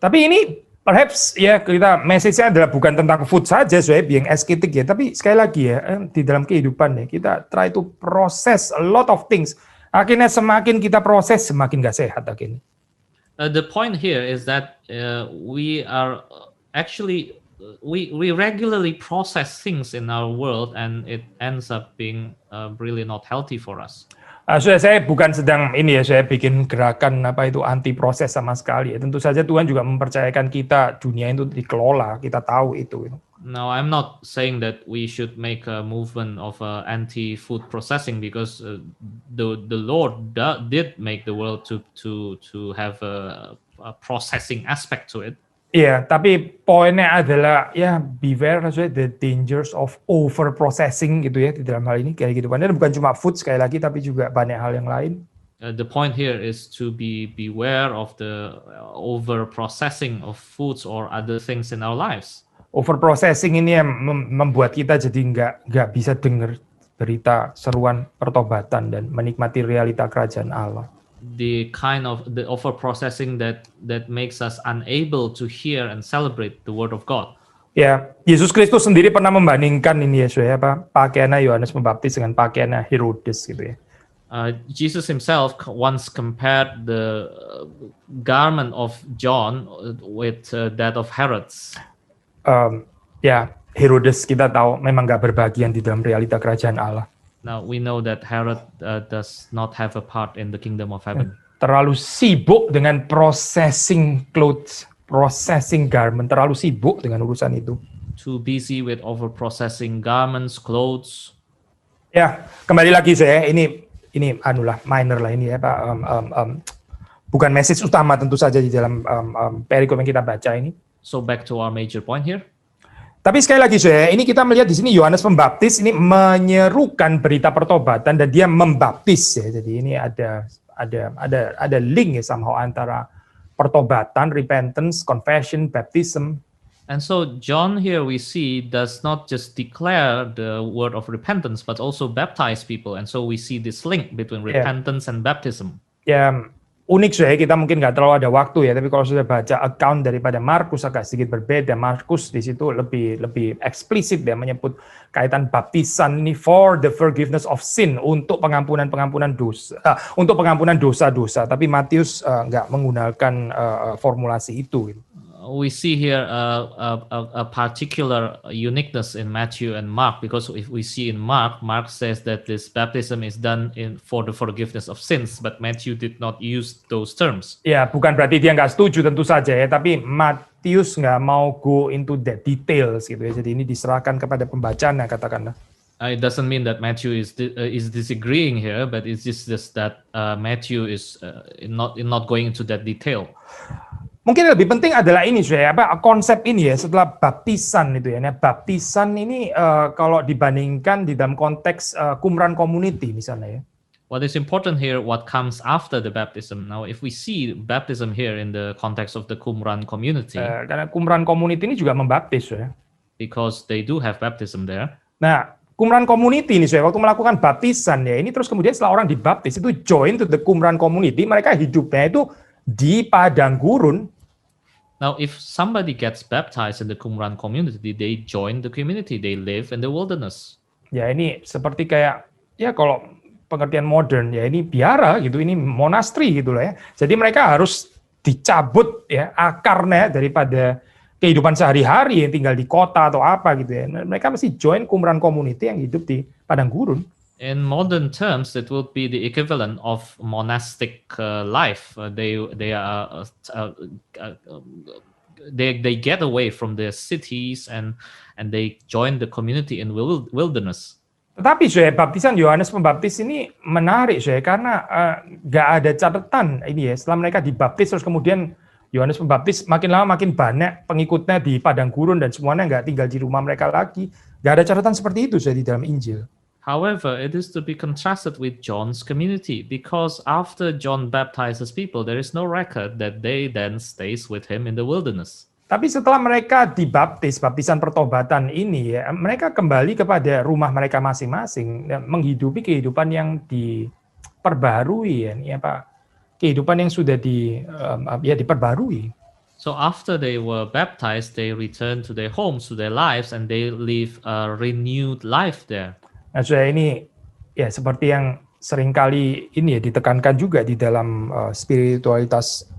Tapi ini perhaps ya kita message-nya adalah bukan tentang food saja, being ascetic ya. Tapi sekali lagi ya, di dalam kehidupan ya, kita try to process a lot of things. Akhirnya semakin kita proses, semakin gak sehat akhirnya. The point here is that we are actually we regularly process things in our world, and it ends up being really not healthy for us. Saya bukan sedang ini ya, saya bikin gerakan apa itu anti proses sama sekali. Tentu saja Tuhan juga mempercayakan kita dunia itu dikelola, kita tahu itu. Now, I'm not saying that we should make a movement of anti-food processing, because the Lord did make the world to have a processing aspect to it. Iya, tapi poinnya adalah ya beware the dangers of over processing gitu ya di dalam hal ini kayak gitu. Dan bukan cuma food sekali lagi, tapi juga banyak hal yang lain. The point here is to beware of the over processing of foods or other things in our lives. Over processing ini yang membuat kita jadi nggak bisa dengar berita seruan pertobatan dan menikmati realita kerajaan Allah. The over processing that makes us unable to hear and celebrate the word of God. Ya, Yesus Kristus sendiri pernah membandingkan ini ya, pakaiannya Yohanes Pembaptis dengan pakaiannya Herodes gitu ya. Jesus himself once compared the garment of John with that of Herod's. Ya, Herodes kita tahu memang nggak berbagian di dalam realita kerajaan Allah. Now we know that Herod does not have a part in the kingdom of heaven. Terlalu sibuk dengan processing clothes, processing garment, terlalu sibuk dengan urusan itu. Too busy with over processing garments, clothes. Ya, kembali lagi saya ini anulah minor lah ini ya Pak. Bukan message utama tentu saja di dalam perikop yang kita baca ini. So back to our major point here. Tapi sekali lagi saya, ini kita melihat di sini Yohanes Pembaptis ini menyerukan berita pertobatan dan dia membaptis ya. Jadi ini ada link ya somehow antara pertobatan, repentance, confession, baptism. And so John here we see does not just declare the word of repentance but also baptize people, and so we see this link between repentance and baptism. Ya, unik saya, kita mungkin nggak terlalu ada waktu ya, tapi kalau sudah baca account daripada Markus agak sedikit berbeda. Markus di situ lebih eksplisit dia menyebut kaitan baptisan ini for the forgiveness of sin, untuk pengampunan dosa, untuk pengampunan dosa-dosa. Tapi Matius nggak menggunakan formulasi itu. We see here a particular uniqueness in Matthew and Mark, because if we see in Mark says that this baptism is done for the forgiveness of sins, but Matthew did not use those terms. Ya, bukan berarti dia nggak setuju tentu saja ya, tapi Matius nggak mau go into the details gitu ya. Jadi ini diserahkan kepada pembacanya katakanlah. It doesn't mean that Matthew is disagreeing here, but it's just that Matthew is not going into that detail. Mungkin lebih penting adalah ini saya konsep ini ya setelah baptisan itu ya. Nah, baptisan ini kalau dibandingkan di dalam konteks Qumran community misalnya ya. What is important here, what comes after the baptism. Now, if we see baptism here in the context of the Qumran community, karena Qumran community ini juga membaptis ya. Because they do have baptism there. Nah, Qumran community ini saya waktu melakukan baptisan ya, ini terus kemudian setelah orang dibaptis itu join to the Qumran community, mereka hidupnya itu di padang gurun. Now, if somebody gets baptized in the Qumran community, they join the community, they live in the wilderness. Ya, ini seperti kayak ya kalau pengertian modern ya ini biara gitu, ini monastri gitu lah ya. Jadi mereka harus dicabut ya akarnya daripada kehidupan sehari-hari yang tinggal di kota atau apa gitu ya. Mereka mesti join Qumran community yang hidup di padang gurun. In modern terms, it will be the equivalent of monastic life. They get away from their cities and they join the community in wilderness. Tetapi saya baptisan Yohanes Pembaptis ini menarik saya karena nggak ada catatan ini ya. Setelah mereka dibaptis terus kemudian Yohanes Pembaptis makin lama makin banyak pengikutnya di padang gurun dan semuanya nggak tinggal di rumah mereka lagi. Nggak ada catatan seperti itu saya di dalam Injil. However, it is to be contrasted with John's community, because after John baptizes people, there is no record that they then stays with him in the wilderness. Tapi setelah mereka dibaptis, baptisan pertobatan ini ya, mereka kembali kepada rumah mereka masing-masing, menghidupi kehidupan yang diperbarui ya Pak. Kehidupan yang sudah diperbarui. So after they were baptized, they returned to their homes, to their lives, and they live a renewed life there. Nah, saya ini ya seperti yang seringkali ini ya ditekankan juga di dalam spiritualitas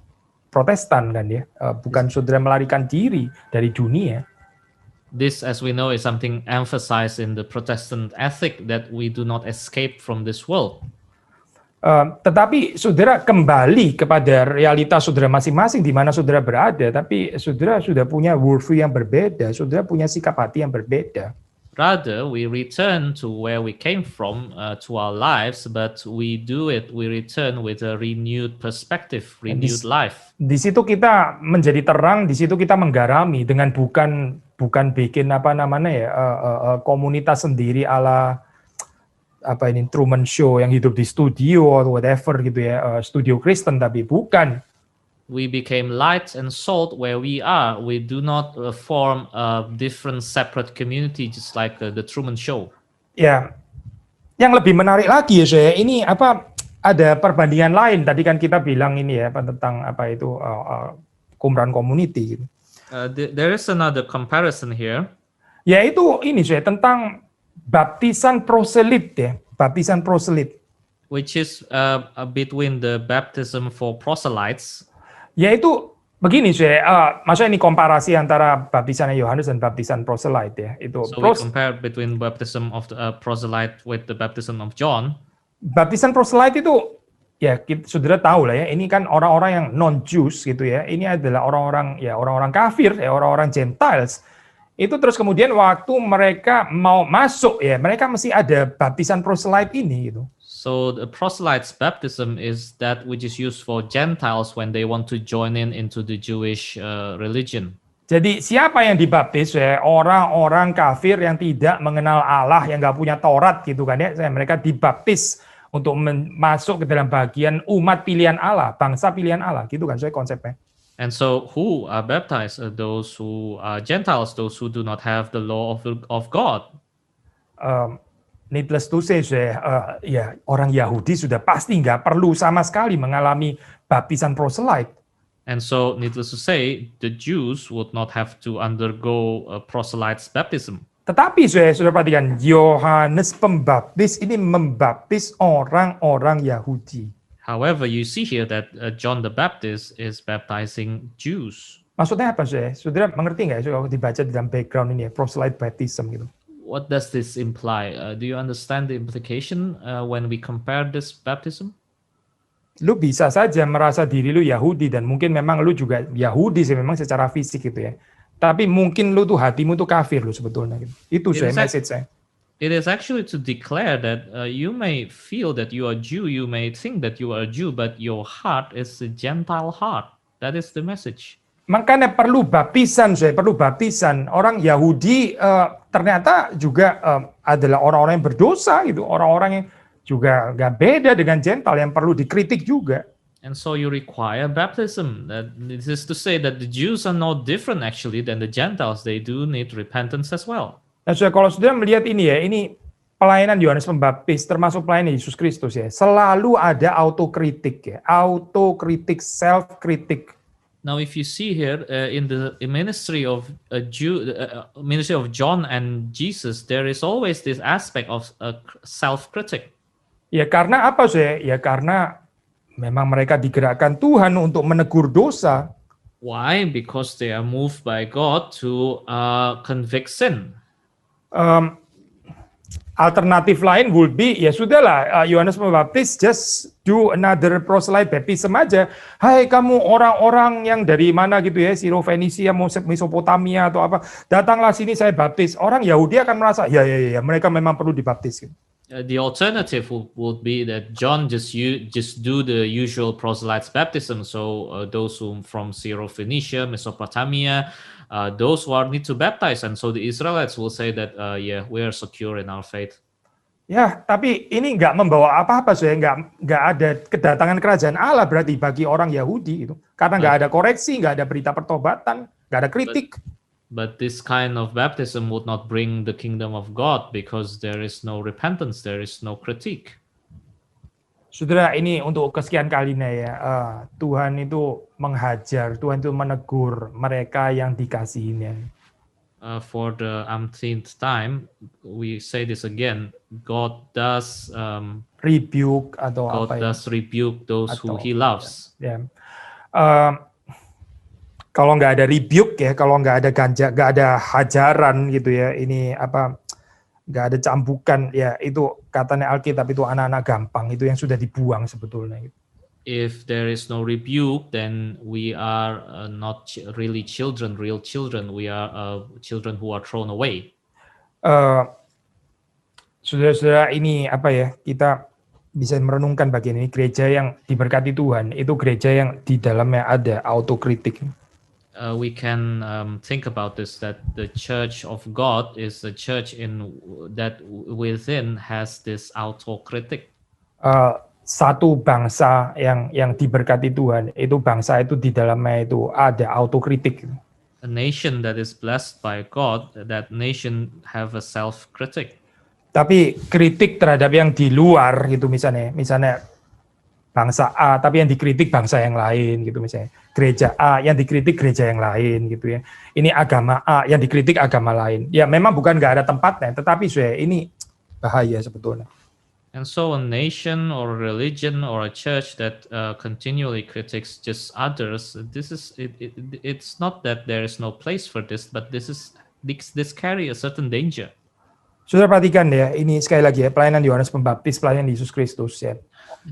Protestan kan ya, bukan saudara melarikan diri dari dunia. This, as we know, is something emphasized in the Protestant ethic that we do not escape from this world. Tetapi saudara kembali kepada realitas saudara masing-masing di mana saudara berada, tapi saudara sudah punya worldview yang berbeda, saudara punya sikap hati yang berbeda. Rather, we return to where we came from, to our lives, but we return with a renewed perspective, renewed life. Di situ kita menjadi terang, di situ kita menggarami dengan bukan bikin komunitas sendiri ala Truman Show yang hidup di studio atau whatever gitu ya, studio Kristen, tapi bukan. We became light and salt where we are. We do not form a different separate community just like the Truman Show. Ya, yang lebih menarik lagi ya saya, ini ada perbandingan lain. Tadi kan kita bilang ini ya tentang Qumran community gitu. There is another comparison here. Yaitu ini saya tentang baptisan proselit ya, baptisan proselit. Which is between the baptism for proselytes. Yaitu begini saya, maksudnya ini komparasi antara baptisan Yohanes dan baptisan proselyte ya. Itu. So we compare between baptism of the proselyte with the baptism of John. Baptisan proselyte itu ya saudara tahu lah ya, ini kan orang-orang yang non-Jews gitu ya. Ini adalah orang-orang kafir ya, orang-orang Gentiles. Itu terus kemudian waktu mereka mau masuk ya, mereka mesti ada baptisan proselyte ini gitu. So the proselytes baptism is that which is used for Gentiles when they want to join into the Jewish religion. Jadi siapa yang dibaptis ya? Orang-orang kafir yang tidak mengenal Allah, yang nggak punya Taurat gitu kan ya. Mereka dibaptis untuk masuk ke dalam bagian umat pilihan Allah, bangsa pilihan Allah gitu kan saya konsepnya. And so who are baptized? Those who are Gentiles, those who do not have the law of God. Needless to say, ya orang Yahudi sudah pasti nggak perlu sama sekali mengalami baptisan proselyte. And so, needless to say, the Jews would not have to undergo a proselyte's baptism. Tetapi sudah perhatikan, Yohanes Pembaptis ini membaptis orang-orang Yahudi. However, you see here that John the Baptist is baptizing Jews. Maksudnya apa sih? Saudara mengerti nggak kalau dibaca di dalam background ini ya, proselyte baptism gitu? What does this imply? Do you understand the implication when we compare this baptism? Lu bisa saja merasa diri lu Yahudi dan mungkin memang lu juga Yahudi sih memang secara fisik gitu ya. Tapi mungkin lu tuh hatimu tuh kafir lu sebetulnya gitu. Itu saya message saya. It is actually to declare that you may feel that you are Jew, you may think that you are a Jew, but your heart is a Gentile heart. That is the message. Makanya perlu baptisan, perlu baptisan. Orang Yahudi ternyata juga adalah orang-orang yang berdosa gitu, orang-orang yang juga nggak beda dengan Gentile yang perlu dikritik juga. And so you require baptism. This is to say that the Jews are not different actually than the Gentiles. They do need repentance as well. Nah, kalau sudah melihat ini ya, ini pelayanan Yohanes Pembaptis termasuk pelayanan Yesus Kristus ya, selalu ada autokritik ya, autokritik, self-kritik. Now, if you see here in the ministry of ministry of John and Jesus, there is always this aspect of self-critic. Ya karena apa sih? Ya karena memang mereka digerakkan Tuhan untuk menegur dosa. Why? Because they are moved by God to convict sin. Alternatif lain would be, ya sudahlah, Yohanes Pembaptis just do another proselyte baptism aja. Hai kamu orang-orang yang dari mana gitu ya, Siro-Fenisia, Mesopotamia atau apa, datanglah sini saya baptis. Orang Yahudi akan merasa, ya mereka memang perlu dibaptis. The alternative would be that John just do the usual proselytes baptism. So those who from Syro-Phoenicia, Mesopotamia, those who need to baptize, and so the Israelites will say that we are secure in our faith. Ya, tapi ini nggak membawa apa-apa, nggak ada kedatangan kerajaan Allah berarti bagi orang Yahudi itu, karena nggak ada koreksi, nggak ada berita pertobatan, nggak ada kritik. But this kind of baptism would not bring the kingdom of God because there is no repentance, there is no critique. Saudara, ini untuk kesekian kalinya ya, Tuhan itu menghajar, Tuhan itu menegur mereka yang dikasihinya. For the umpteenth time, we say this again, God does rebuke atau God apa does rebuke those who He loves. Ya. kalau nggak ada rebuke ya, kalau nggak ada nggak ada hajaran gitu ya, ini apa, nggak ada cambukan ya, itu katanya Alkitab itu anak-anak gampang, itu yang sudah dibuang sebetulnya. If there is no rebuke, then we are not really children, real children. We are children who are thrown away. Saudara-saudara, ini apa ya, kita bisa merenungkan bagian ini, gereja yang diberkati Tuhan itu gereja yang di dalamnya ada autokritik. We can think about this, that the church of God is a church that within has this autocritic. Satu bangsa yang diberkati Tuhan itu bangsa itu di dalamnya itu ada autokritik. A nation that is blessed by God, that nation have a self-critic. Tapi kritik terhadap yang di luar gitu, misalnya bangsa A tapi yang dikritik bangsa yang lain gitu, misalnya gereja A yang dikritik gereja yang lain gitu ya. Ini agama A yang dikritik agama lain. Ya memang bukan nggak ada tempatnya, tetapi ini bahaya sebetulnya. And so a nation or a religion or a church that continually critiques just others, it's not that there is no place for this, but this carry a certain danger. Saudara perhatikan ya, ini sekali lagi ya, pelayanan Yohanes Pembaptis, pelayanan Yesus Kristus ya.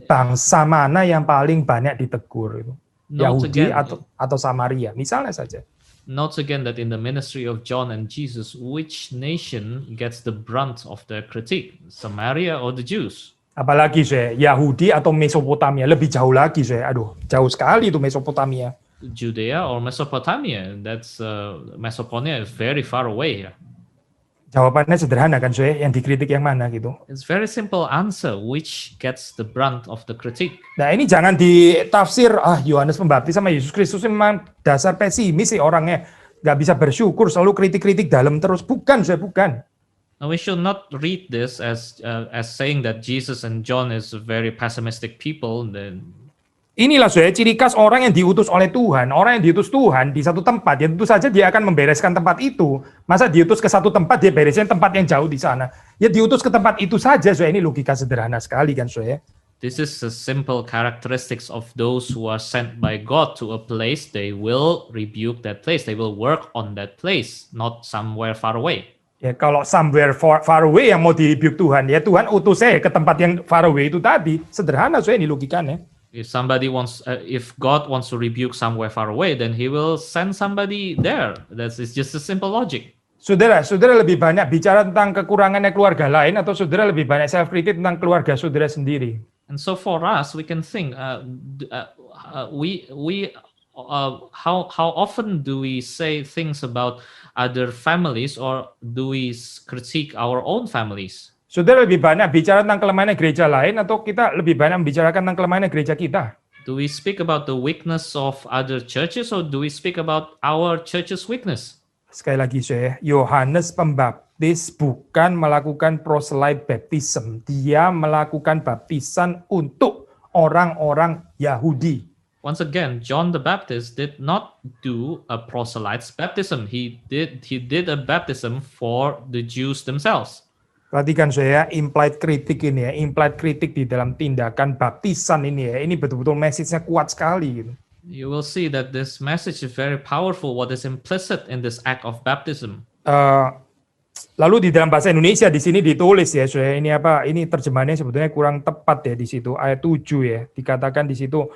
Bangsa mana yang paling banyak ditegur itu? Yahudi atau Samaria, misalnya saja. Note again that in the ministry of John and Jesus, which nation gets the brunt of the critique, Samaria or the Jews? Apalagi Yahudi atau Mesopotamia, lebih jauh lagi jauh sekali itu Mesopotamia. Judea or Mesopotamia? That's Mesopotamia is very far away here. Jawabannya sederhana kan, yang dikritik yang mana gitu. It's very simple answer, which gets the brunt of the critique. Nah ini jangan ditafsir, Yohanes Pembaptis sama Yesus Kristus memang dasar pesimis sih orangnya, nggak bisa bersyukur, selalu kritik-kritik dalam terus. Bukan, bukan. Now we should not read this as saying that Jesus and John is very pessimistic people. Inilah ciri khas orang yang diutus oleh Tuhan. Orang yang diutus Tuhan di satu tempat, ya tentu saja dia akan membereskan tempat itu. Masa diutus ke satu tempat, dia beresin tempat yang jauh di sana. Ya diutus ke tempat itu saja, ini logika sederhana sekali kan, This is the simple characteristics of those who are sent by God to a place. They will rebuke that place. They will work on that place, not somewhere far away. Ya kalau somewhere far away yang mau di-rebuke Tuhan, ya Tuhan utus saya ke tempat yang far away itu tadi. Sederhana, ini logikanya. If if God wants to rebuke somewhere far away, then He will send somebody there. It's just a simple logic. Saudara lebih banyak bicara tentang kekurangannya keluarga lain, atau saudara lebih banyak self-critic tentang keluarga saudara sendiri? And so for us, we can think, how often do we say things about other families, or do we critique our own families? Saudara lebih banyak bicara tentang kelemahannya gereja lain, atau kita lebih banyak membicarakan tentang kelemahannya gereja kita? Do we speak about the weakness of other churches, or do we speak about our church's weakness? Sekali lagi Yohanes Pembaptis bukan melakukan proselyte baptism. Dia melakukan baptisan untuk orang-orang Yahudi. Once again, John the Baptist did not do a proselyte's baptism. He did a baptism for the Jews themselves. Perhatikan implied kritik ini ya, implied kritik di dalam tindakan baptisan ini ya, ini betul-betul message-nya kuat sekali gitu. You will see that this message is very powerful, what is implicit in this act of baptism. Lalu di dalam bahasa Indonesia di sini ditulis ya, ini terjemahannya sebetulnya kurang tepat ya di situ, ayat 7 ya, dikatakan di situ,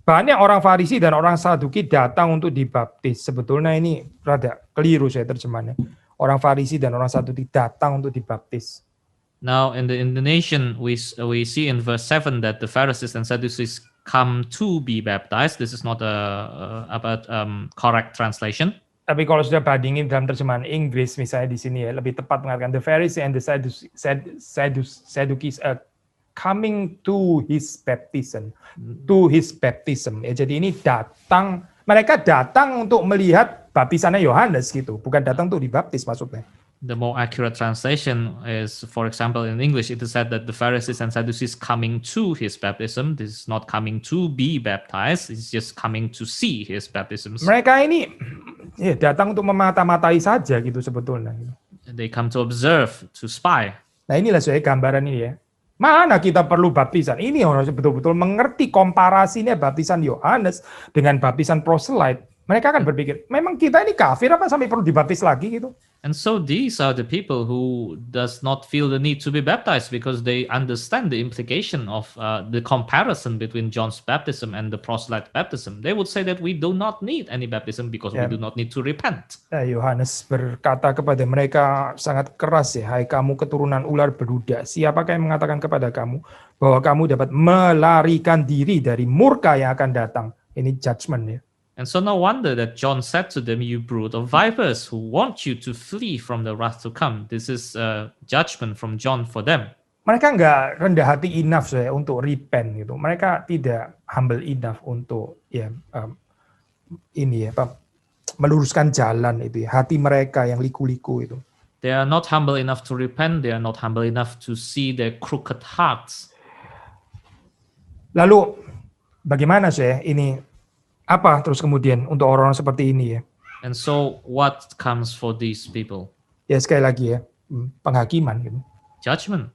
banyak orang Farisi dan orang Saduki datang untuk dibaptis. Sebetulnya ini rada keliru terjemahannya. Orang Farisi dan orang Saduki datang untuk dibaptis. Now in the nation we see in verse 7 that the Pharisees and Sadducees come to be baptized. This is not a correct translation. Tapi kalau sudah bandingin dalam terjemahan Inggris misalnya di sini ya, lebih tepat mengatakan the Pharisees and the Sadducees are coming to his baptism. To his baptism. Ya, jadi ini mereka datang untuk melihat baptisannya Yohanes gitu, bukan datang untuk dibaptis maksudnya. The more accurate translation is, for example, in English, it is said that the Pharisees and Sadducees coming to his baptism. This is not coming to be baptized. It's just coming to see his baptisms. Mereka ini datang untuk memata-matai saja gitu sebetulnya. They come to observe, to spy. Nah inilah gambaran ini ya. Mana kita perlu baptisan? Ini harus betul-betul mengerti komparasinya baptisan Yohanes dengan baptisan proselyte. Mereka akan berpikir, memang kita ini kafir apa sampai perlu dibaptis lagi gitu? And so these are the people who does not feel the need to be baptized because they understand the implication of the comparison between John's baptism and the proselyte baptism. They would say that we do not need any baptism because we do not need to repent. Yohanes berkata kepada mereka sangat keras ya, hai kamu keturunan ular beludak, siapakah yang mengatakan kepada kamu bahwa kamu dapat melarikan diri dari murka yang akan datang? Ini judgment ya. And so no wonder that John said to them, you brood of vipers who want you to flee from the wrath to come. This is judgment from John for them. Mereka nggak rendah hati enough saya untuk repent gitu. Mereka tidak humble enough untuk meluruskan jalan itu ya. Hati mereka yang liku-liku itu. They are not humble enough to repent. They are not humble enough to see their crooked hearts. Lalu bagaimana saya ini? Apa terus kemudian untuk orang-orang seperti ini ya? And so what comes for these people? Ya sekali lagi ya, penghakiman gitu. Judgment.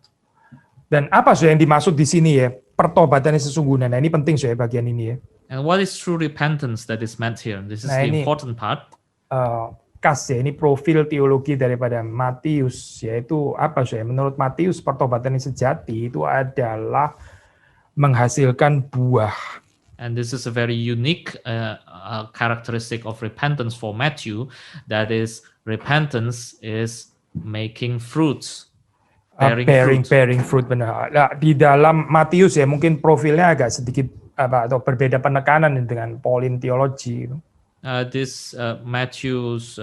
Dan apa yang dimaksud di sini ya? Pertobatan yang sesungguhnya. Nah, ini penting saya bagian ini ya. And what is true repentance that is meant here? This is the important part. Kas ya, ini profil teologi daripada Matius, yaitu apa saya? Menurut Matius, pertobatan yang sejati itu adalah menghasilkan buah. And this is a very unique characteristic of repentance for Matthew. That is, repentance is making fruits, bearing fruit benar. Nah, di dalam Matius ya mungkin profilnya agak sedikit atau berbeda penekanan dengan Pauline theology. Matthew's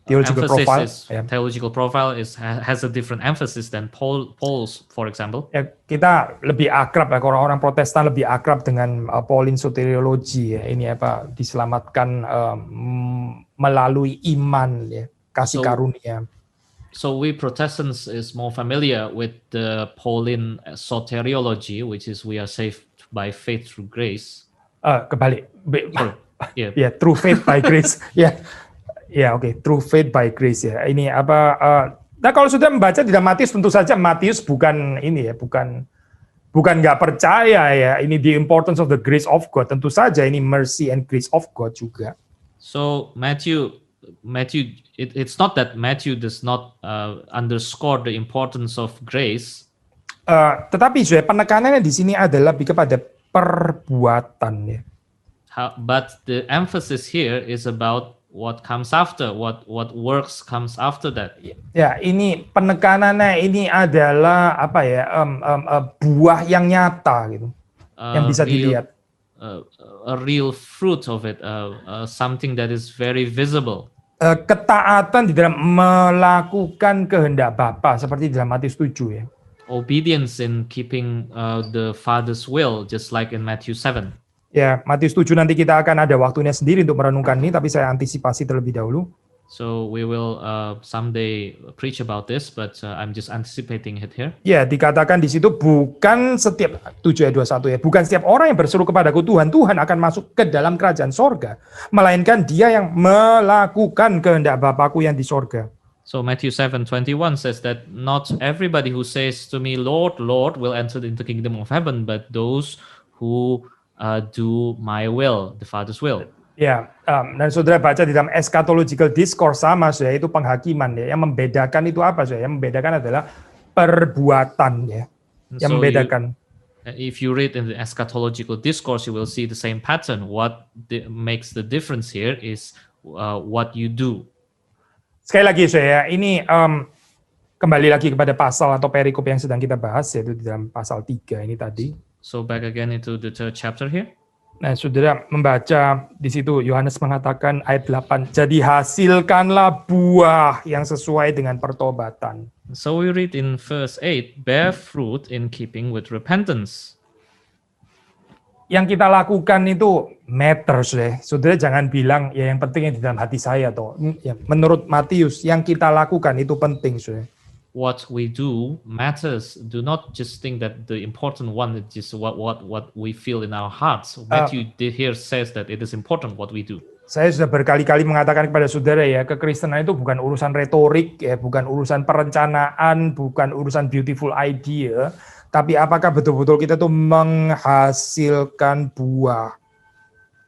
theological profile has a different emphasis than Paul's, for example. Ya, kita lebih akrab ya, orang-orang Protestan lebih akrab dengan Pauline soteriologi ya. Ini diselamatkan melalui iman ya, kasih karunia. So we Protestants is more familiar with the Pauline soteriology, which is we are saved by faith through grace. Kebalik. Sorry. Yeah, through faith by grace. Oke, through faith by grace ya. Ini nah kalau sudah membaca di dalam Matius, tentu saja Matius bukan nggak percaya ya. Ini the importance of the grace of God. Tentu saja ini mercy and grace of God juga. So Matthew, it's not that Matthew does not underscore the importance of grace. Tetapi penekanannya di sini adalah lebih kepada perbuatan ya. But the emphasis here is about what comes after, what works comes after that. Ya, ini penekanannya ini adalah buah yang nyata gitu, yang bisa dilihat. A real fruit of it, something that is very visible. Ketaatan di dalam melakukan kehendak Bapa seperti di dalam Matius 7 ya. Obedience in keeping the Father's will, just like in Matthew 7. Ya, Matius 7 nanti kita akan ada waktunya sendiri untuk merenungkan ini, tapi saya antisipasi terlebih dahulu. So we will someday preach about this, but I'm just anticipating it here. Ya, dikatakan di situ bukan setiap 7 ayat 21 ya, bukan setiap orang yang berseru kepadaku Tuhan, Tuhan akan masuk ke dalam kerajaan sorga, melainkan dia yang melakukan kehendak Bapakku yang di sorga. So Matthew 7:21 says that not everybody who says to me, Lord, Lord, will enter into the kingdom of heaven, but those who do my will, the Father's will. Ya, dan saudara baca di dalam eschatological discourse sama, yaitu penghakiman ya. Yang membedakan itu apa, Yang membedakan adalah perbuatan ya. Yang membedakan. If you read in the eschatological discourse, you will see the same pattern. What makes the difference here is what you do. Sekali lagi ini kembali lagi kepada pasal atau perikop yang sedang kita bahas, yaitu di dalam pasal 3 ini tadi. So back again into the third chapter here. Nah, saudara membaca di situ Yohanes mengatakan ayat 8, jadi hasilkanlah buah yang sesuai dengan pertobatan. So we read in verse 8, bear fruit in keeping with repentance. Yang kita lakukan itu matters ya. Saudara jangan bilang ya yang penting yang di dalam hati saya toh. Ya, menurut Matius yang kita lakukan itu penting, saudara. What we do matters. Do not just think that the important one is just what we feel in our hearts. Matthew here says that it is important what we do. Saya sudah berkali-kali mengatakan kepada saudara ya, kekristenan itu bukan urusan retorik ya, bukan urusan perencanaan, bukan urusan beautiful idea, tapi apakah betul-betul kita tuh menghasilkan buah?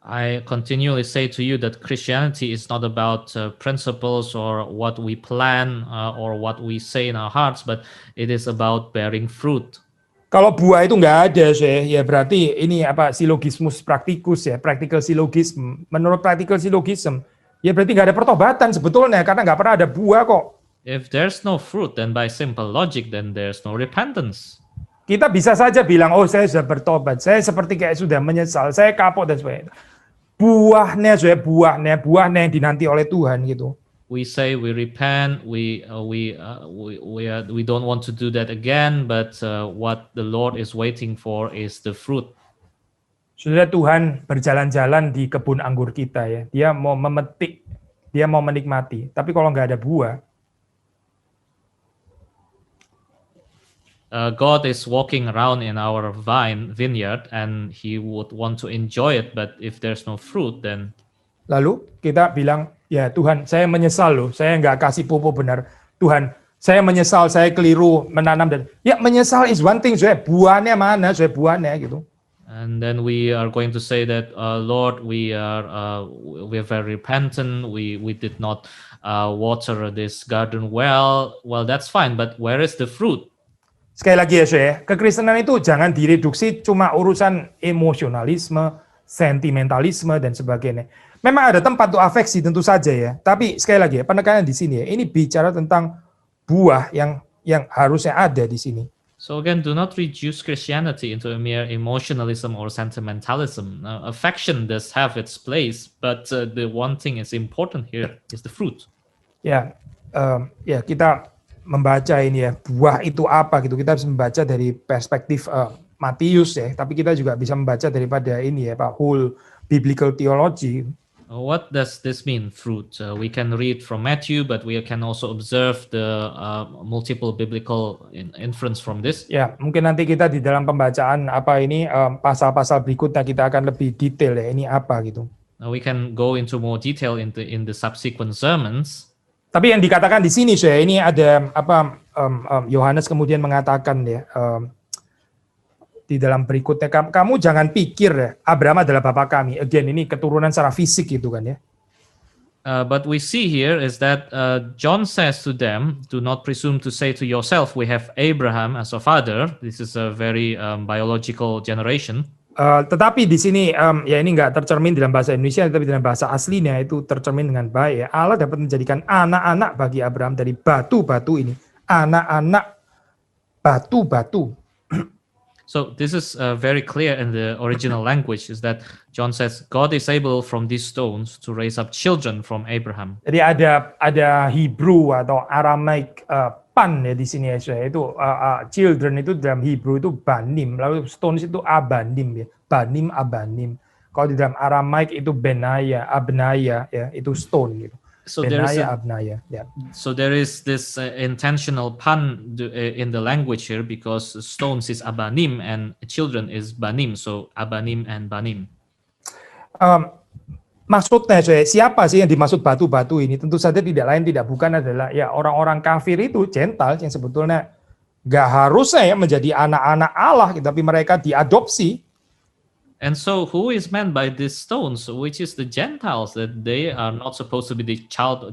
I continually say to you that Christianity is not about principles or what we plan or what we say in our hearts, but it is about bearing fruit. Kalau buah itu nggak ada, ya berarti ini apa silogismus praktikus ya, practical syllogism. Menurut practical syllogism, ya berarti nggak ada pertobatan sebetulnya karena nggak pernah ada buah kok. If there's no fruit, then by simple logic, then there's no repentance. Kita bisa saja bilang, oh saya sudah bertobat, saya seperti kayak sudah menyesal, saya kapok dan sebagainya. Buahnya yang dinanti oleh Tuhan gitu. We say we repent, we don't want to do that again, but what the Lord is waiting for is the fruit. Saudara, Tuhan berjalan-jalan di kebun anggur kita ya. Dia mau memetik, dia mau menikmati. Tapi kalau nggak ada buah, God is walking around in our vineyard and he would want to enjoy it, but if there's no fruit, then lalu kita bilang, ya Tuhan, saya menyesal loh, saya nggak kasih pupuk benar. Tuhan, saya menyesal, saya keliru menanam dan ya menyesal is one thing, buahnya mana, buahnya gitu. And then we are going to say that, Lord, we are very repentant. We did not water this garden well. Well, that's fine, but where is the fruit? Sekali lagi ya, kekristenan itu jangan direduksi cuma urusan emosionalisme, sentimentalisme dan sebagainya. Memang ada tempat untuk afeksi tentu saja ya. Tapi sekali lagi ya, penekanan di sini ya, ini bicara tentang buah yang harusnya ada di sini. So again, do not reduce Christianity into a mere emotionalism or sentimentalism. Affection does have its place, but the one thing is important here is the fruit. Ya, kita membaca ini ya, buah itu apa gitu. Kita bisa membaca dari perspektif Matius ya, tapi kita juga bisa membaca daripada ini ya, Pak, whole biblical theology. What does this mean, fruit? We can read from Matthew, but we can also observe the multiple biblical inference from this. Ya, mungkin nanti kita di dalam pembacaan apa ini pasal-pasal berikutnya kita akan lebih detail ya, ini apa gitu. We can go into more detail in the subsequent sermons. Tapi yang dikatakan di sini saya ini ada apa Yohanes kemudian mengatakan ya di dalam berikutnya, kamu jangan pikir ya Abraham adalah bapak kami. Again ini keturunan secara fisik gitu kan ya. But we see here is that John says to them, do not presume to say to yourself, we have Abraham as a father. This is a very biological generation. Tetapi di sini ya ini nggak tercermin dalam bahasa Indonesia, tapi dalam bahasa aslinya itu tercermin dengan baik ya. Allah dapat menjadikan anak-anak bagi Abraham dari batu-batu ini. Anak-anak batu-batu. So this is very clear in the original language, is that John says God is able from these stones to raise up children from Abraham. Jadi ada Hebrew atau Aramaic pan ya di sini ya, itu children itu dalam Hebrew itu banim, lalu stones itu abanim ya, banim abanim. Kalau di dalam Aramaic itu benaya, abnaya ya, itu stone gitu. So benaya, abnaya. Yeah. So there is this intentional pun in the language here, because stones is abanim and children is banim. So abanim and banim. Maksudnya siapa sih yang dimaksud batu-batu ini? Tentu saja tidak lain tidak bukan adalah ya orang-orang kafir itu, Gentiles yang sebetulnya nggak harusnya ya menjadi anak-anak Allah, tapi mereka diadopsi. And so who is meant by these stones, which is the Gentiles, that they are not supposed to be the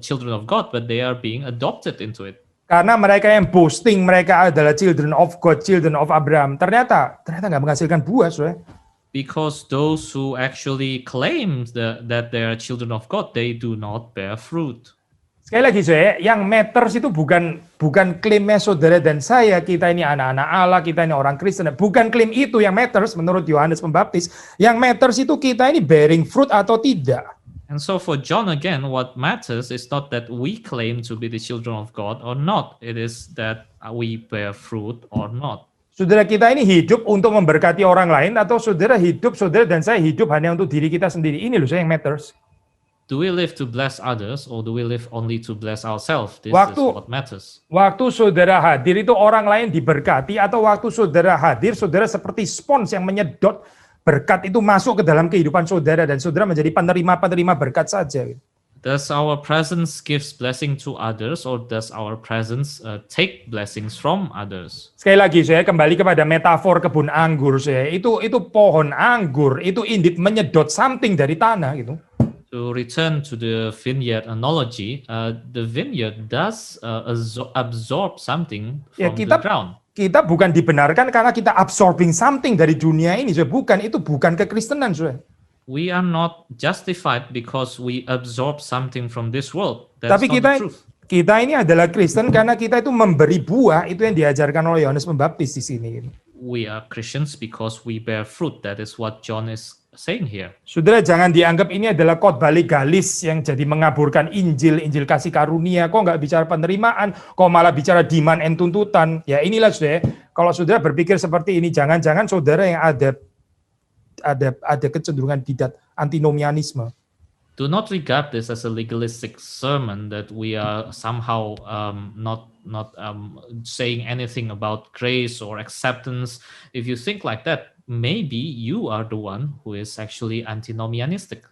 children of God, but they are being adopted into it. Karena mereka yang boasting mereka adalah children of God, children of Abraham, ternyata nggak menghasilkan buah, Because those who actually claim that they are children of God, they do not bear fruit. Sekali lagi yang matters itu bukan klaimnya saudara dan saya, kita ini anak-anak Allah, kita ini orang Kristen. Bukan klaim itu yang matters menurut Yohanes Pembaptis. Yang matters itu kita ini bearing fruit atau tidak. And so for John again, what matters is not that we claim to be the children of God or not. It is that we bear fruit or not. Saudara kita ini hidup untuk memberkati orang lain, atau saudara dan saya hidup hanya untuk diri kita sendiri. Ini loh yang matters. Do we live to bless others, or do we live only to bless ourselves? This is what matters. Waktu saudara hadir itu orang lain diberkati, atau waktu saudara hadir, saudara seperti spons yang menyedot berkat itu masuk ke dalam kehidupan saudara, dan saudara menjadi penerima berkat saja. Does our presence gives blessing to others, or does our presence take blessings from others? Sekali lagi saya kembali kepada metafor kebun anggur saya. Itu pohon anggur itu indeed menyedot something dari tanah gitu. To return to the vineyard analogy, the vineyard does absorb something Ya, from the ground. Kita bukan dibenarkan karena kita absorbing something dari dunia ini, bukan, itu bukan kekristenan, saudara. We are not justified because we absorb something from this world. That's Tapi not the truth. kita ini adalah Kristen karena kita itu memberi buah, itu yang diajarkan oleh Yohanes Pembaptis di sini. We are Christians because we bear fruit. That is what John is saying here. Saudara, jangan dianggap ini adalah khotbah legalis yang jadi mengaburkan Injil kasih karunia. Kok nggak bicara penerimaan, kok malah bicara demand and tuntutan. Ya inilah saudara, kalau saudara berpikir seperti ini, jangan-jangan saudara yang ada kecenderungan bidat antinomianisme. Do not regard this as a legalistic sermon that we are somehow not saying anything about grace or acceptance. If you think like that, maybe you are the one who is actually antinomianistic.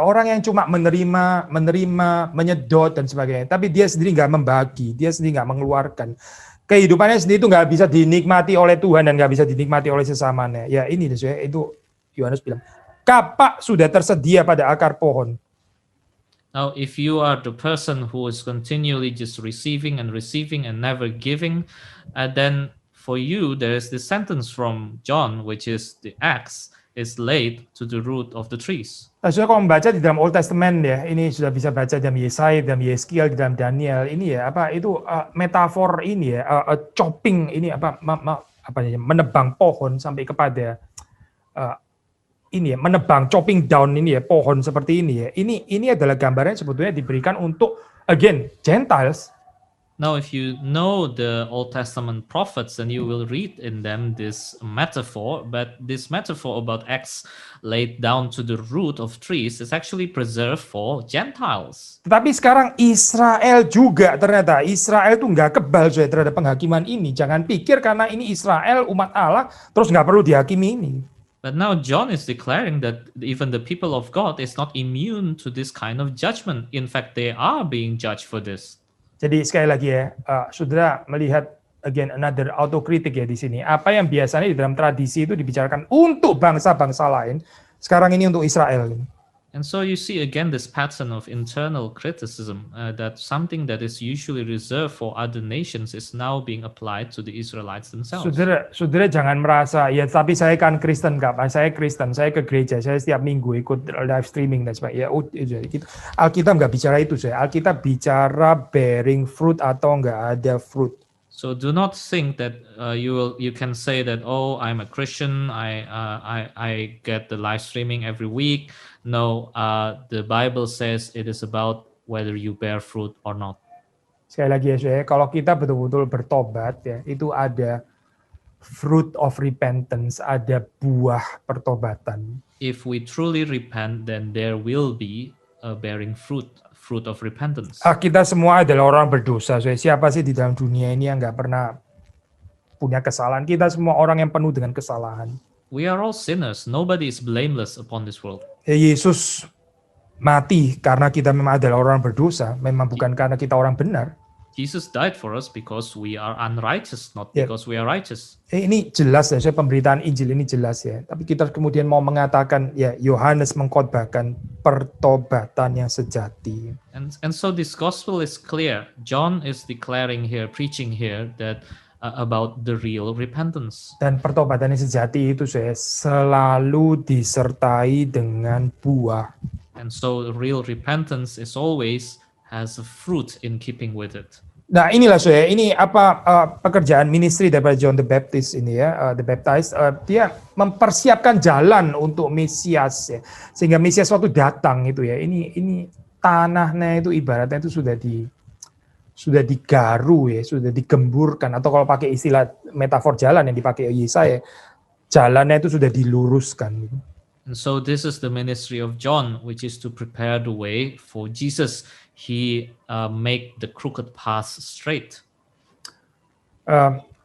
Orang yang cuma menerima, menyedot dan sebagainya, tapi dia sendiri nggak membagi, dia sendiri nggak mengeluarkan. Kehidupannya sendiri itu nggak bisa dinikmati oleh Tuhan dan nggak bisa dinikmati oleh sesamanya. Ya ini itu Yohanes bilang. Kapak sudah tersedia pada akar pohon. Now, if you are the person who is continually just receiving and never giving, then for you there is this sentence from John, which is the axe is laid to the root of the trees. Nah, saudara kalau membaca di dalam Old Testament ya, ini sudah bisa baca dalam Yesaya, dalam Yeskiel, dalam Daniel, ini ya metafor ini ya, chopping ini menebang pohon sampai kepada ini ya, menebang, chopping down ini ya, pohon seperti ini ya. Ini adalah gambaran sebetulnya diberikan untuk, again, Gentiles. Now, if you know the Old Testament prophets, then you will read in them this metaphor, but this metaphor about axe laid down to the root of trees is actually preserved for Gentiles. Tetapi sekarang Israel juga ternyata, Israel itu nggak kebal terhadap penghakiman ini. Jangan pikir karena ini Israel, umat Allah, terus nggak perlu dihakimi ini. But now John is declaring that even the people of God is not immune to this kind of judgment. In fact, they are being judged for this. Jadi sekali lagi ya, saudara melihat again another autokritik ya di sini. Apa yang biasanya di dalam tradisi itu dibicarakan untuk bangsa-bangsa lain, sekarang ini untuk Israel. And so you see again this pattern of internal criticism that something that is usually reserved for other nations is now being applied to the Israelites themselves. Saudara jangan merasa ya tapi saya kan Kristen Kak, saya Kristen, saya ke gereja, saya setiap minggu ikut live streaming dan sebagainya. Ya, Alkitab nggak bicara itu saya. Alkitab bicara bearing fruit atau nggak ada fruit. So do not think that you can say that, oh, I'm a Christian, I get the live streaming every week. No, the Bible says it is about whether you bear fruit or not. Sekali lagi ya saya, kalau kita betul-betul bertobat ya, itu ada fruit of repentance, ada buah pertobatan. If we truly repent, then there will be bearing fruit of repentance. Kita semua adalah orang berdosa. Siapa sih di dalam dunia ini yang nggak pernah punya kesalahan? Kita semua orang yang penuh dengan kesalahan. We are all sinners. Nobody is blameless upon this world. Yesus mati karena kita memang adalah orang berdosa, memang bukan karena kita orang benar. Jesus died for us because we are unrighteous, not because we are righteous. Ini jelas ya, pemberitaan Injil ini jelas ya. Tapi kita kemudian mau mengatakan ya Yohanes mengkhotbahkan pertobatan yang sejati. And so this gospel is clear. John is declaring here, preaching here that about the real repentance. Dan pertobatan yang sejati itu saya selalu disertai dengan buah. And so real repentance is always has a fruit in keeping with it. Nah inilah saya, ini pekerjaan ministry daripada John the Baptist ini ya, the Baptist, dia mempersiapkan jalan untuk Mesias ya, sehingga Mesias waktu datang itu ya, ini tanahnya itu ibaratnya itu sudah digaru ya, sudah digemburkan, atau kalau pakai istilah metafor jalan yang dipakai Yesaya, jalannya itu sudah diluruskan. And so this is the ministry of John, which is to prepare the way for Jesus. He make the crooked path straight.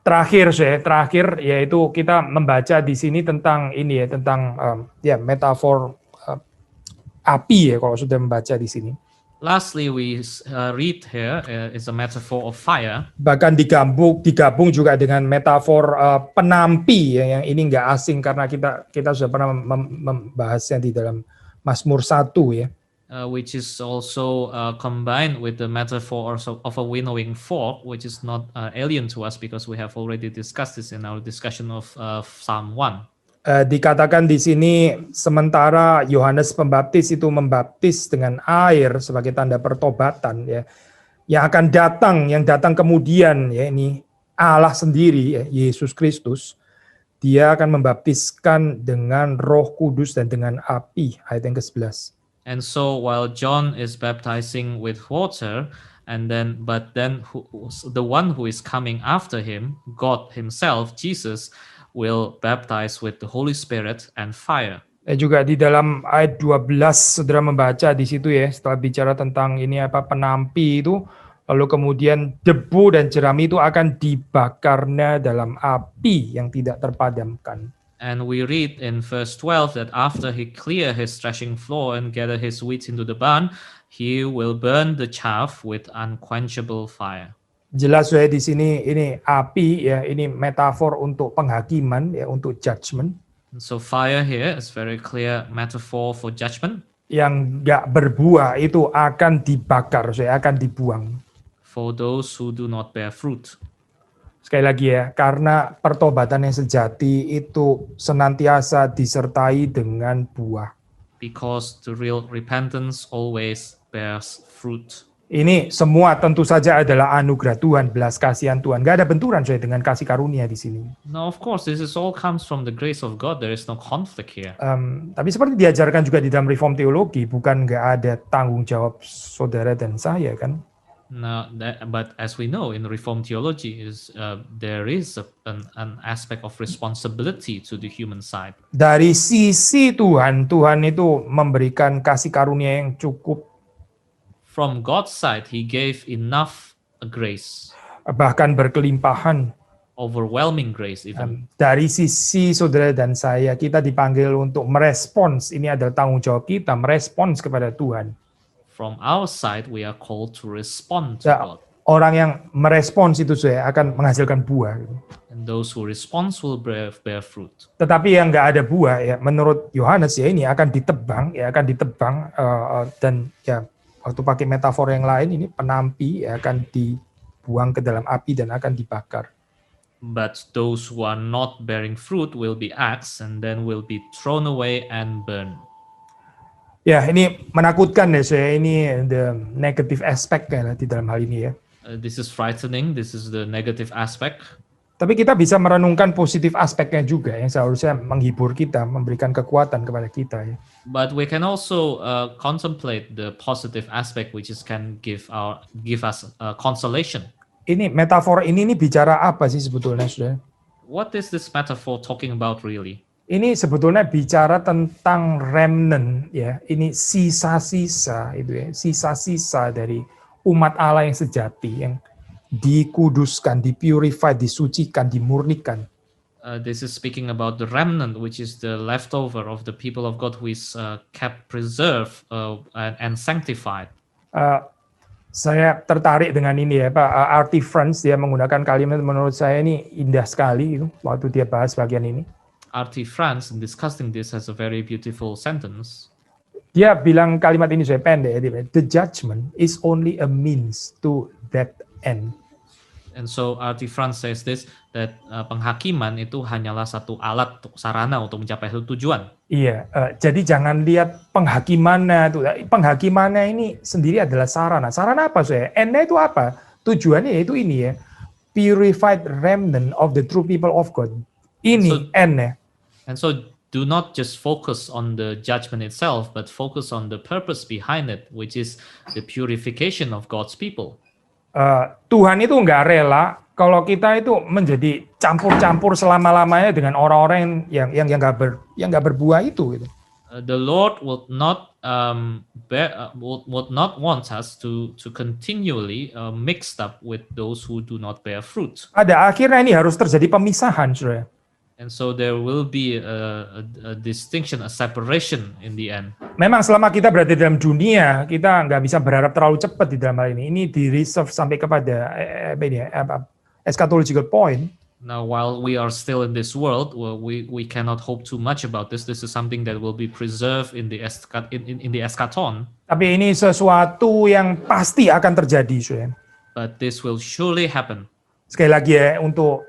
Terakhir yaitu kita membaca di sini tentang ini ya, tentang metafor api ya kalau sudah membaca di sini. Lastly, we read here is a metaphor of fire. Bahkan digabung juga dengan metafor penampi ya, yang ini nggak asing karena kita sudah pernah membahasnya di dalam Mazmur 1 ya. Which is also combined with the metaphor also of a winnowing fork, which is not alien to us because we have already discussed this in our discussion of Psalm 1. Dikatakan di sini sementara Yohanes Pembaptis itu membaptis dengan air sebagai tanda pertobatan ya, yang datang kemudian ya, ini Allah sendiri ya, Yesus Kristus, dia akan membaptiskan dengan Roh Kudus dan dengan api, ayat yang ke-11. And so while John is baptizing with water, but then the one who is coming after him, God himself, Jesus, will baptize with the Holy Spirit and fire. Juga di dalam ayat 12 saudara membaca di situ ya, setelah bicara tentang ini penampi itu, lalu kemudian debu dan jerami itu akan dibakarnya dalam api yang tidak terpadamkan. And we read in verse 12 that after he clear his threshing floor and gather his wheat into the barn, he will burn the chaff with unquenchable fire. Jelas ya di sini ini api ya, ini metafor untuk penghakiman ya, untuk judgment. And so fire here is very clear metaphor for judgment. Yang nggak berbuah itu akan dibakar, akan dibuang. For those who do not bear fruit. Sekali lagi ya, karena pertobatan yang sejati itu senantiasa disertai dengan buah. Because the real repentance always bears fruit. Ini semua tentu saja adalah anugerah Tuhan, belas kasihan Tuhan. Gak ada benturan dengan kasih karunia di sini. No, of course, this is all comes from the grace of God. There is no conflict here. Tapi seperti diajarkan juga di dalam reform teologi, bukan gak ada tanggung jawab saudara dan saya kan? No, but as we know in Reformed theology, there is an aspect of responsibility to the human side. Dari sisi Tuhan itu memberikan kasih karunia yang cukup. From God's side, He gave enough grace. Bahkan berkelimpahan. Overwhelming grace even. Dari sisi saudara dan saya, kita dipanggil untuk merespons. Ini adalah tanggung jawab kita, merespons kepada Tuhan. From our side, we are called to respond to God. Orang yang merespons itu akan menghasilkan buah. And those who respond will bear fruit. Tetapi yang nggak ada buah ya, menurut Yohanes ya ini akan ditebang dan ya waktu pakai metafor yang lain ini penampi ya, akan dibuang ke dalam api dan akan dibakar. But those who are not bearing fruit will be axed and then will be thrown away and burned. Ya, ini menakutkan ya saya, ini the negative aspect ya di dalam hal ini ya. This is frightening, this is the negative aspect. Tapi kita bisa merenungkan positif aspeknya juga yang seharusnya menghibur kita, memberikan kekuatan kepada kita ya. But we can also contemplate the positive aspect which can give us consolation. Ini metafor ini bicara apa sih sebetulnya, Saudara? What is this metaphor talking about really? Ini sebetulnya bicara tentang remnant ya. Ini sisa-sisa itu ya, sisa-sisa dari umat Allah yang sejati yang dikuduskan, dipurified, disucikan, dimurnikan. This is speaking about the remnant, which is the leftover of the people of God who is kept preserved and sanctified. Saya tertarik dengan ini ya Pak, R.T. France dia menggunakan kalimat menurut saya ini indah sekali itu waktu dia bahas bagian ini. R.T. France in discussing this has a very beautiful sentence. Dia bilang kalimat ini saya pendek, the judgment is only a means to that end. And so R.T. France says this, that penghakiman itu hanyalah satu alat, sarana untuk mencapai satu tujuan. Iya, jadi jangan lihat penghakimannya itu. Penghakimannya ini sendiri adalah sarana. Sarana apa saya? Endnya itu apa? Tujuannya itu ini ya, purified remnant of the true people of God. Ini endnya. And so do not just focus on the judgment itself, but focus on the purpose behind it, which is the purification of God's people. Tuhan itu nggak rela kalau kita itu menjadi campur-campur selama-lamanya dengan orang-orang yang nggak berbuah itu. Gitu. The Lord would not want us to continually mixed up with those who do not bear fruit. Pada akhirnya ini harus terjadi pemisahan, saudara. And so there will be a distinction, a separation in the end. Memang selama kita berada dalam dunia, kita nggak bisa berharap terlalu cepat di dalam hal ini. Ini di reserve sampai kepada eschatological point. Now, while we are still in this world, well, we cannot hope too much about this. This is something that will be preserved in the eschaton. Tapi ini sesuatu yang pasti akan terjadi, saudara. But this will surely happen. Sekali lagi ya, untuk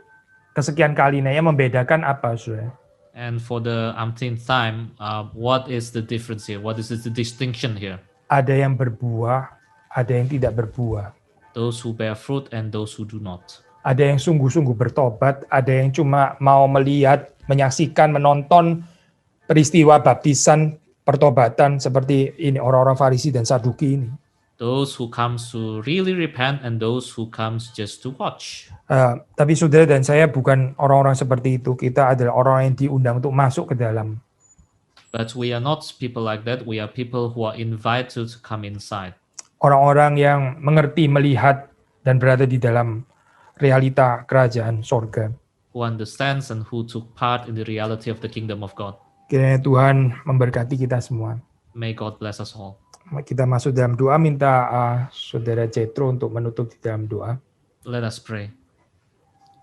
kesekian kalinya yang membedakan apa, saudara? And for the umpteenth time, what is the difference here? What is the distinction here? Ada yang berbuah, ada yang tidak berbuah. Those who bear fruit and those who do not. Ada yang sungguh-sungguh bertobat, ada yang cuma mau melihat, menyaksikan, menonton peristiwa baptisan, pertobatan seperti ini orang-orang Farisi dan Saduki ini. Those who comes to really repent and those who comes just to watch. Tapi saudara dan saya bukan orang-orang seperti itu. Kita adalah orang yang diundang untuk masuk ke dalam. But we are not people like that. We are people who are invited to come inside. Orang-orang yang mengerti, melihat, dan berada di dalam realita kerajaan sorga. Who understands and who took part in the reality of the kingdom of God. Kiranya Tuhan memberkati kita semua. May God bless us all. Kita masuk dalam doa, minta saudara Jethro untuk menutup di dalam doa. Let us pray.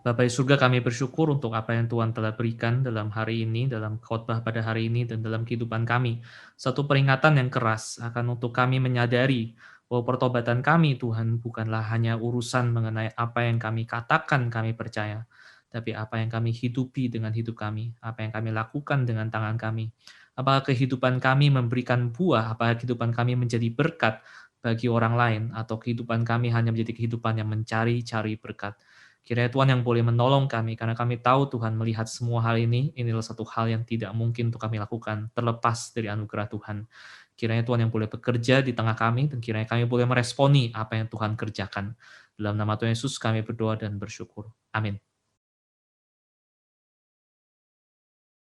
Bapa di surga, kami bersyukur untuk apa yang Tuhan telah berikan dalam hari ini, dalam khotbah pada hari ini, dan dalam kehidupan kami. Satu peringatan yang keras akan untuk kami menyadari bahwa pertobatan kami, Tuhan, bukanlah hanya urusan mengenai apa yang kami katakan kami percaya, tapi apa yang kami hidupi dengan hidup kami, apa yang kami lakukan dengan tangan kami. Apakah kehidupan kami memberikan buah, apakah kehidupan kami menjadi berkat bagi orang lain, atau kehidupan kami hanya menjadi kehidupan yang mencari-cari berkat. Kiranya Tuhan yang boleh menolong kami, karena kami tahu Tuhan melihat semua hal ini, inilah satu hal yang tidak mungkin untuk kami lakukan, terlepas dari anugerah Tuhan. Kiranya Tuhan yang boleh bekerja di tengah kami, dan kiranya kami boleh meresponi apa yang Tuhan kerjakan. Dalam nama Tuhan Yesus kami berdoa dan bersyukur. Amin.